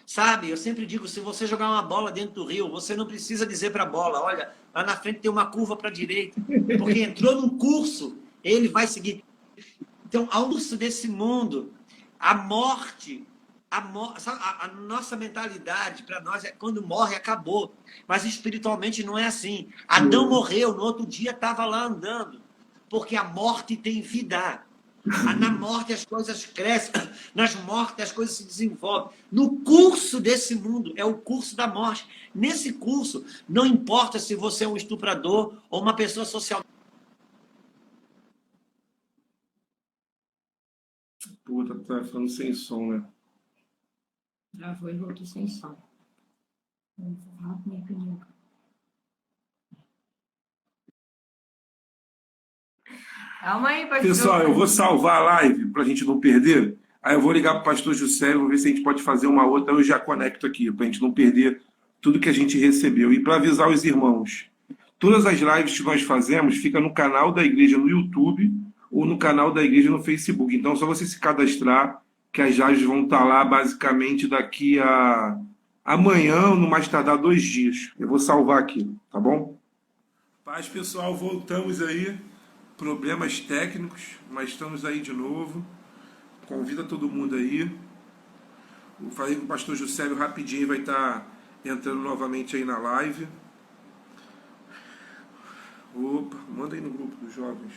Sabe, eu sempre digo, se você jogar uma bola dentro do rio, você não precisa dizer para a bola, olha, lá na frente tem uma curva para a direita. Porque entrou num curso, ele vai seguir. Então, ao curso desse mundo, a morte, a nossa mentalidade para nós é quando morre, acabou. Mas espiritualmente não é assim. Adão morreu, no outro dia estava lá andando. Porque a morte tem vida. Na morte as coisas crescem, nas mortes as coisas se desenvolvem. No curso desse mundo, é o curso da morte. Nesse curso, não importa se você é um estuprador ou uma pessoa social. Puta, tá falando sem som, né? Travou e voltou sem som. Calma aí, pastor. Pessoal, eu vou salvar a live para a gente não perder. Aí eu vou ligar para o pastor Juscelio, vou ver se a gente pode fazer uma outra. Eu já conecto aqui, para a gente não perder tudo que a gente recebeu. E para avisar os irmãos, todas as lives que nós fazemos ficam no canal da igreja no YouTube ou no canal da igreja no Facebook. Então, é só você se cadastrar, que as lives vão estar lá basicamente daqui a amanhã, no mais tardar 2 dias. Eu vou salvar aqui, tá bom? Paz, pessoal, voltamos aí. Problemas técnicos, mas estamos aí de novo. Convida todo mundo aí. Eu falei com o pastor Juscelio rapidinho, vai estar entrando novamente aí na live. Opa, manda aí no grupo dos jovens.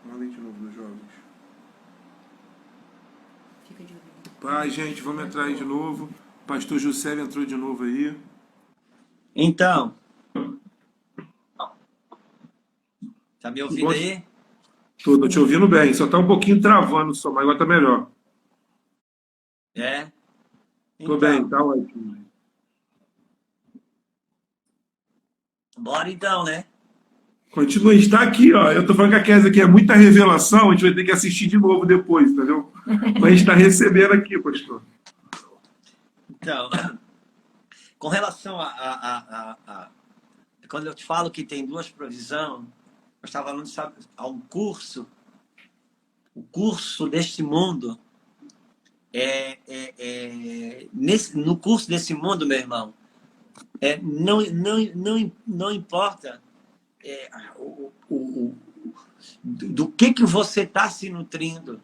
Manda aí de novo nos jovens. Fica de olho. Pai, gente, vamos entrar aí de novo. O pastor Juscelio entrou de novo aí. Então, tá me ouvindo aí? Tô te ouvindo bem, só tá um pouquinho travando só, mas agora tá melhor. É? Tô bem, tá ótimo. Bora então, né? Continua, está aqui, ó. Eu tô falando que a Kézia aqui é muita revelação, a gente vai ter que assistir de novo depois, entendeu? Mas a gente está recebendo aqui, pastor. Então, com relação quando eu te falo que tem duas provisões, eu estava falando, sabe, a um curso, o curso deste mundo, no curso desse mundo, meu irmão, não importa do que você está se nutrindo,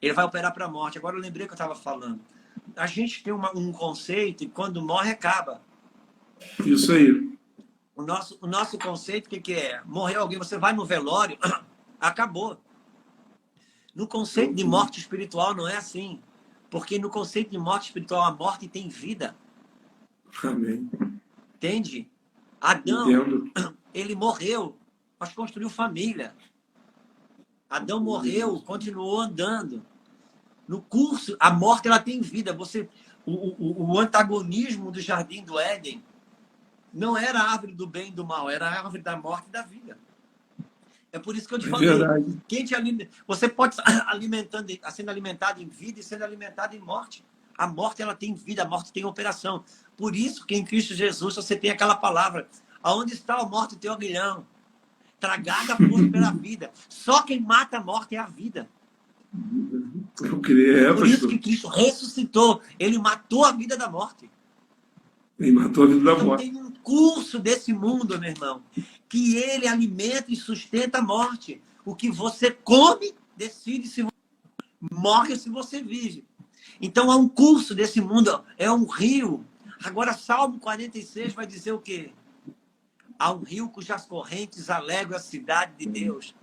ele vai operar para a morte. Agora eu lembrei que eu estava falando. A gente tem um conceito e quando morre, acaba. Isso aí. O nosso conceito, o que é? Morreu alguém, você vai no velório, acabou. No conceito de morte espiritual não é assim. Porque no conceito de morte espiritual, a morte tem vida. Amém. Entende? Adão, Entendo. ele morreu, mas construiu família. Adão morreu, continuou andando. No curso, a morte ela tem vida. O antagonismo do Jardim do Éden não era a árvore do bem e do mal, era a árvore da morte e da vida. É por isso que eu te falei. Verdade. Você pode sendo alimentado em vida e sendo alimentado em morte. A morte ela tem vida, a morte tem operação. Por isso que em Cristo Jesus você tem aquela palavra: aonde está a morte, o teu aguilhão? Tragada por pela vida. Só quem mata a morte é a vida. Eu creio, Por isso pastor. que Cristo ressuscitou. Ele matou a vida da morte. Ele matou a vida da Então morte. tem um curso desse mundo, meu irmão, que ele alimenta e sustenta a morte. O que você come, decide se você morre ou se você vive. Então há um curso desse mundo, é um rio. Agora, Salmo 46 vai dizer o quê? Há um rio cujas correntes alegram a cidade de Deus.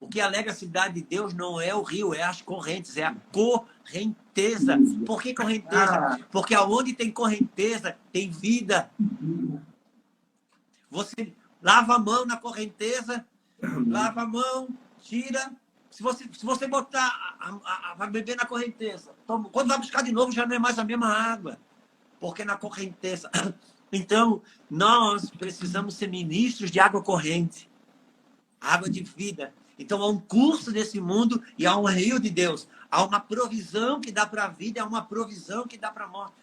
O que alegra a cidade de Deus não é o rio, é as correntes, é a correnteza. Por que correnteza? Porque aonde tem correnteza, tem vida. Você lava a mão na correnteza, lava a mão, tira. Se você botar, vai beber na correnteza, quando vai buscar de novo, já não é mais a mesma água. Porque na correnteza. Então, nós precisamos ser ministros de água corrente, água de vida. Então, há um curso desse mundo e há um rio de Deus. Há uma provisão que dá para a vida e há uma provisão que dá para a morte.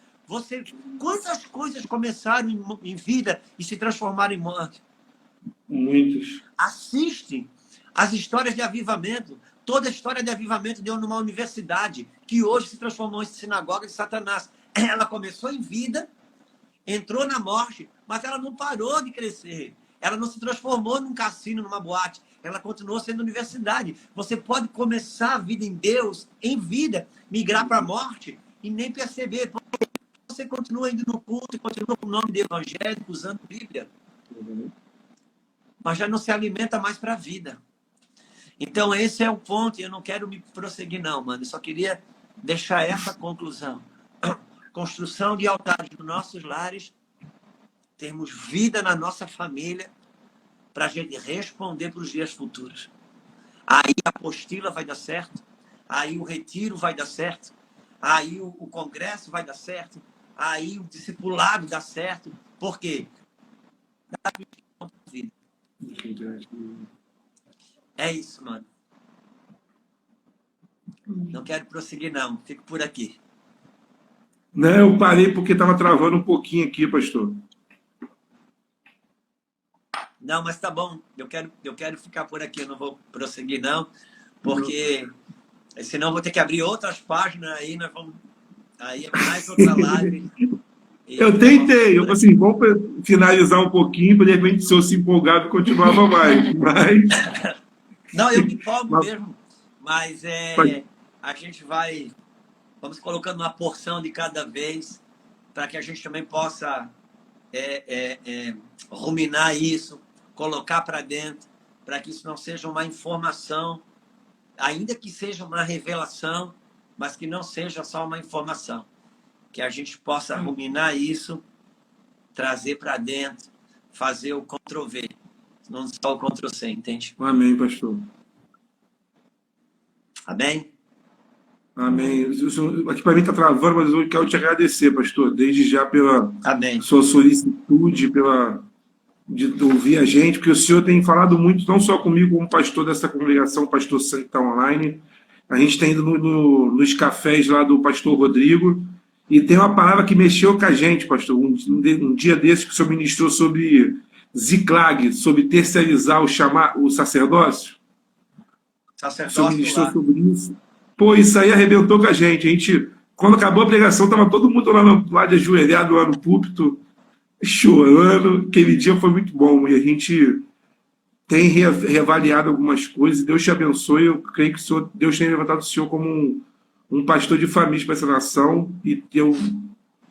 Quantas coisas começaram em vida e se transformaram em morte? Muitos. Assiste as histórias de avivamento. Toda a história de avivamento deu numa universidade, que hoje se transformou em sinagoga de Satanás. Ela começou em vida, entrou na morte, mas ela não parou de crescer. Ela não se transformou num cassino, numa boate. Ela continuou sendo universidade. Você pode começar a vida em Deus, em vida, migrar para a morte e nem perceber. Porque você continua indo no culto e continua com o nome de evangélico, usando Bíblia. Mas já não se alimenta mais para a vida. Então, esse é o ponto. E eu não quero me prosseguir, não, mano. Eu só queria deixar essa conclusão. Construção de altares nos nossos lares, termos vida na nossa família, para a gente responder para os dias futuros. Aí a apostila vai dar certo, aí o retiro vai dar certo, aí o congresso vai dar certo, aí o discipulado dá certo. Por quê? É isso, mano. Não quero prosseguir, não. Fico por aqui. Não, eu parei porque estava travando um pouquinho aqui, pastor. Não, mas tá bom. Eu quero ficar por aqui. Eu não vou prosseguir, não. Porque senão eu vou ter que abrir outras páginas aí. Nós vamos... Aí é mais outra live. Eu tentei. Eu assim, vamos finalizar um pouquinho, para de repente, se eu se empolgava, continuava mais. Mas... Não, eu me empolgo mesmo. Mas a gente vai... Vamos colocando uma porção de cada vez, para que a gente também possa ruminar isso, colocar para dentro, para que isso não seja uma informação, ainda que seja uma revelação, mas que não seja só uma informação. Que a gente possa ruminar isso, trazer para dentro, fazer o Ctrl+V, não só o Ctrl+C, entende? Amém, pastor. Amém? Amém. Aqui para mim está travando, mas eu quero te agradecer, pastor, desde já pela Amém. sua solicitude, de ouvir a gente, porque o senhor tem falado muito, não só comigo, como pastor dessa congregação, pastor Santo que está online. A gente tem ido nos cafés lá do pastor Rodrigo, e tem uma palavra que mexeu com a gente, pastor. Um dia desses que o senhor ministrou sobre Ziklag, sobre terceirizar o sacerdócio. O senhor ministrou sobre isso. Pô, isso aí arrebentou com a gente. Quando acabou a pregação, estava todo mundo lá de ajoelhado, lá no púlpito, chorando. Aquele dia foi muito bom. E a gente tem reavaliado algumas coisas. Deus te abençoe. Eu creio que Deus tem levantado o senhor como um pastor de família para essa nação. E eu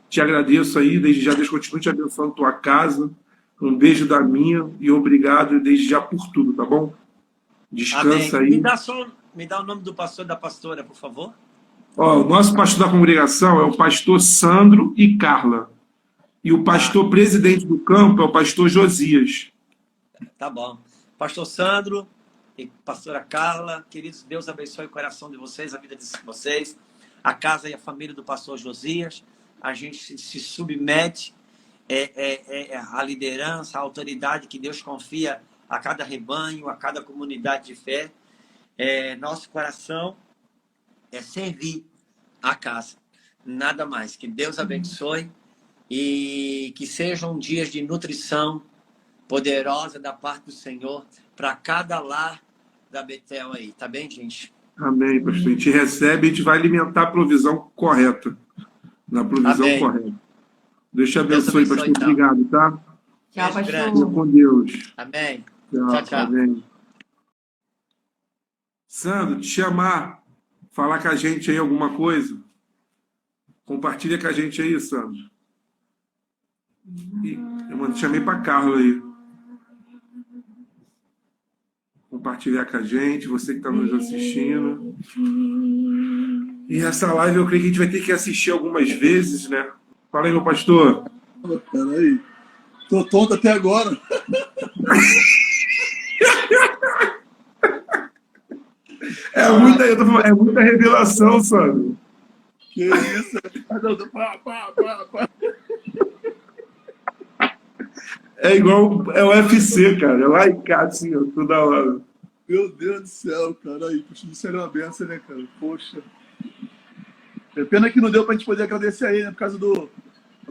te agradeço aí. Desde já, Deus continue te abençoando a tua casa. Um beijo da minha e obrigado desde já por tudo, tá bom? Descansa Amém. aí. Me dá o nome do pastor e da pastora, por favor. O nosso pastor da congregação é o pastor Sandro e Carla. E o pastor presidente do campo é o pastor Josias. Tá bom. Pastor Sandro e pastora Carla, queridos, Deus abençoe o coração de vocês, a vida de vocês, a casa e a família do pastor Josias. A gente se submete à liderança, à autoridade que Deus confia a cada rebanho, a cada comunidade de fé. Nosso coração é servir a casa, nada mais. Que Deus abençoe e que sejam dias de nutrição poderosa da parte do Senhor para cada lar da Betel aí, tá bem, gente? Amém, pastor. A gente recebe e a gente vai alimentar a provisão correta. Na provisão Amém. correta. Deus te abençoe, Deus abençoe, pastor. então. Obrigado, tá? Tchau, Beijo grande. Fica pastor. com Deus. Amém. Tchau, Tchau, tchau. amém. Sandro, te chamar, falar com a gente aí alguma coisa. Compartilha com a gente aí, Sandro. Eu chamei para Carla aí. Compartilhar com a gente, você que está nos assistindo. E essa live eu creio que a gente vai ter que assistir algumas vezes, né? Fala aí, meu pastor. Peraí. Tô tonto até agora. É muita revelação, Sandro. Que isso? Pá. É igual é o UFC, cara. É lá em casa, assim, ó, toda hora. Meu Deus do céu, cara. Aí, puxa, isso era uma benção, né, cara? Poxa. É pena que não deu pra gente poder agradecer aí, né? Por causa do...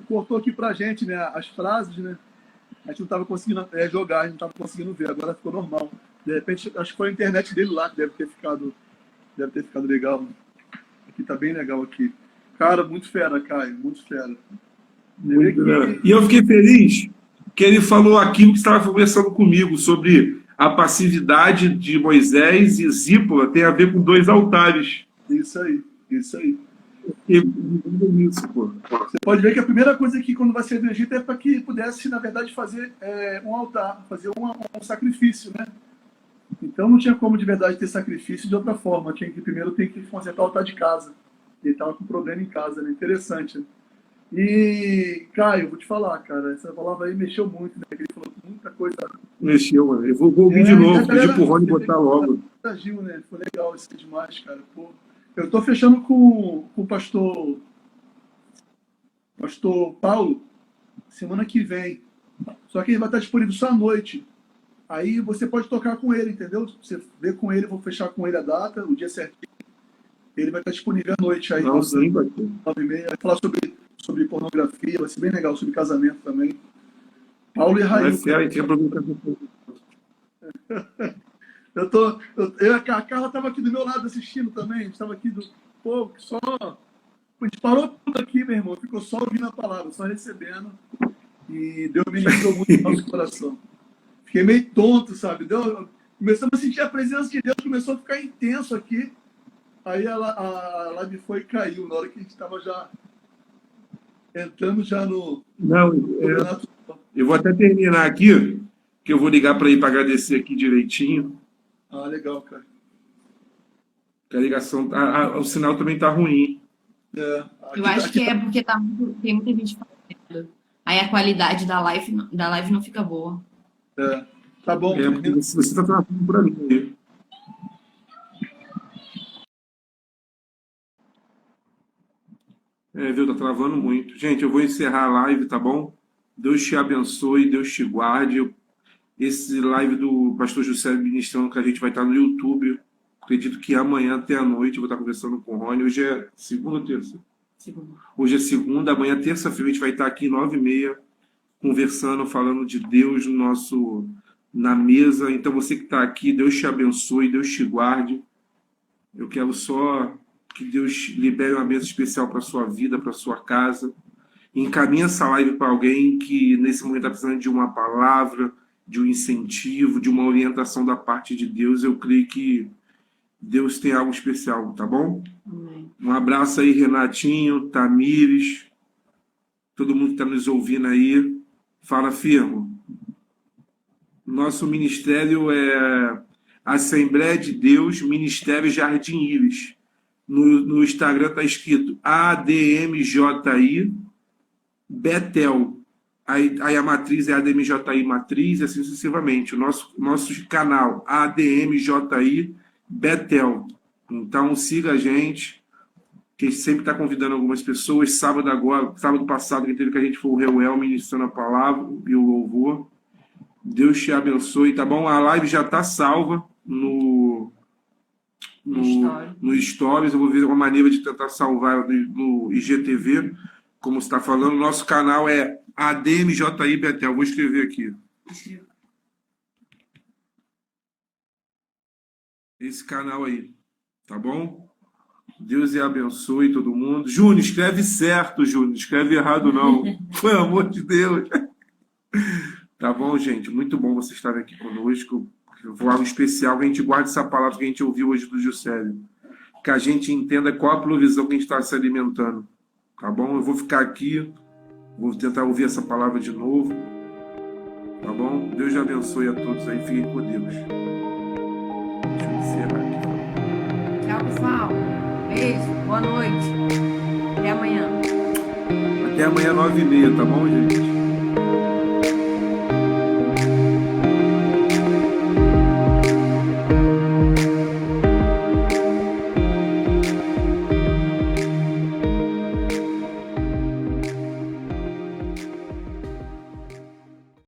Cortou aqui pra gente, né? As frases, né? A gente não tava conseguindo jogar, a gente não tava conseguindo ver. Agora ficou normal. De repente, acho que foi a internet dele lá que deve ter ficado legal. Aqui tá bem legal aqui. Cara, muito fera, Caio. Muito fera. Muito, né? E eu fiquei feliz que ele falou aquilo que estava conversando comigo sobre a passividade de Moisés e Zípora tem a ver com 2 altares. Isso aí. Isso, pô. Você pode ver que a primeira coisa que quando vai sair do Egito é para que pudesse, na verdade, fazer um altar, fazer um sacrifício, né? Então não tinha como de verdade ter sacrifício de outra forma. Primeiro tem que consertar o altar de casa. Ele estava com problema em casa, né? Interessante. E, Caio, vou te falar, cara, essa palavra aí mexeu muito, né? Ele falou muita coisa. Mexeu, mano. Eu vou ouvir de novo, pedir pro Rony botar logo. Agiu, né? Foi legal isso demais, cara. Pô. Eu tô fechando com o pastor Paulo semana que vem. Só que ele vai estar disponível só à noite. Aí você pode tocar com ele, entendeu? Você vê com ele, eu vou fechar com ele a data, o dia certinho. Ele vai estar disponível à noite aí. Não, sim, vai ter. 9h30. Vai falar sobre pornografia, vai ser bem legal, sobre casamento também. Paulo e Raí. A Carla estava aqui do meu lado assistindo também. A gente estava aqui só. A gente parou tudo aqui, meu irmão. Ficou só ouvindo a palavra, só recebendo. E Deus ministrou muito no nosso coração. Fiquei meio tonto, sabe? Começamos a sentir a presença de Deus, começou a ficar intenso aqui. Aí a live foi e caiu, na hora que a gente estava já entrando já no... Não, eu vou até terminar aqui, que eu vou ligar para ir para agradecer aqui direitinho. Ah, legal, cara. Que a ligação, o sinal também tá ruim. Eu acho que é porque tem muita gente falando. Aí a qualidade da live não fica boa. Tá bom. Você tá travando para mim aí. Viu? Tá travando muito. Gente, eu vou encerrar a live, tá bom? Deus te abençoe, Deus te guarde. Esse live do pastor José ministrando que a gente vai estar no YouTube. Acredito que amanhã até a noite eu vou estar conversando com o Rony. Hoje é segunda ou terça? Segunda. Hoje é segunda, amanhã terça-feira a gente vai estar aqui 9h30 conversando, falando de Deus na mesa. Então você que está aqui, Deus te abençoe, Deus te guarde. Eu quero só que Deus libere uma bênção especial para a sua vida, para a sua casa. Encaminhe essa live para alguém que nesse momento está precisando de uma palavra, de um incentivo, de uma orientação da parte de Deus. Eu creio que Deus tem algo especial, tá bom? Amém. Um abraço aí, Renatinho, Tamires, todo mundo que está nos ouvindo aí. Fala firme. Nosso ministério é Assembleia de Deus, Ministério Jardim Íris. No Instagram está escrito ADMJI Betel. Aí a matriz é ADMJI Matriz, e assim sucessivamente. O nosso canal ADMJI Betel. Então siga a gente, que sempre está convidando algumas pessoas. Sábado passado, quem teve com a gente foi o Reuel ministrando a palavra e o louvor. Deus te abençoe, tá bom? A live já está salva no Stories. Eu vou ver uma maneira de tentar salvar no IGTV, como você está falando. Nosso canal é ADMJI Betel. Vou escrever aqui. Esse canal aí, tá bom? Deus abençoe todo mundo. Júnior, escreve certo, Júnior. Escreve errado, não. Pelo amor de Deus. Tá bom, gente? Muito bom vocês estarem aqui conosco. Foi algo especial que a gente guarde essa palavra que a gente ouviu hoje do Juscelio. Que a gente entenda qual a provisão que a gente está se alimentando. Tá bom? Eu vou ficar aqui. Vou tentar ouvir essa palavra de novo. Tá bom? Deus abençoe a todos aí. Fiquem com Deus. Deixa eu encerrar aqui. Tchau, pessoal. Beijo. Boa noite. Até amanhã. Até amanhã, 9h30, tá bom, gente?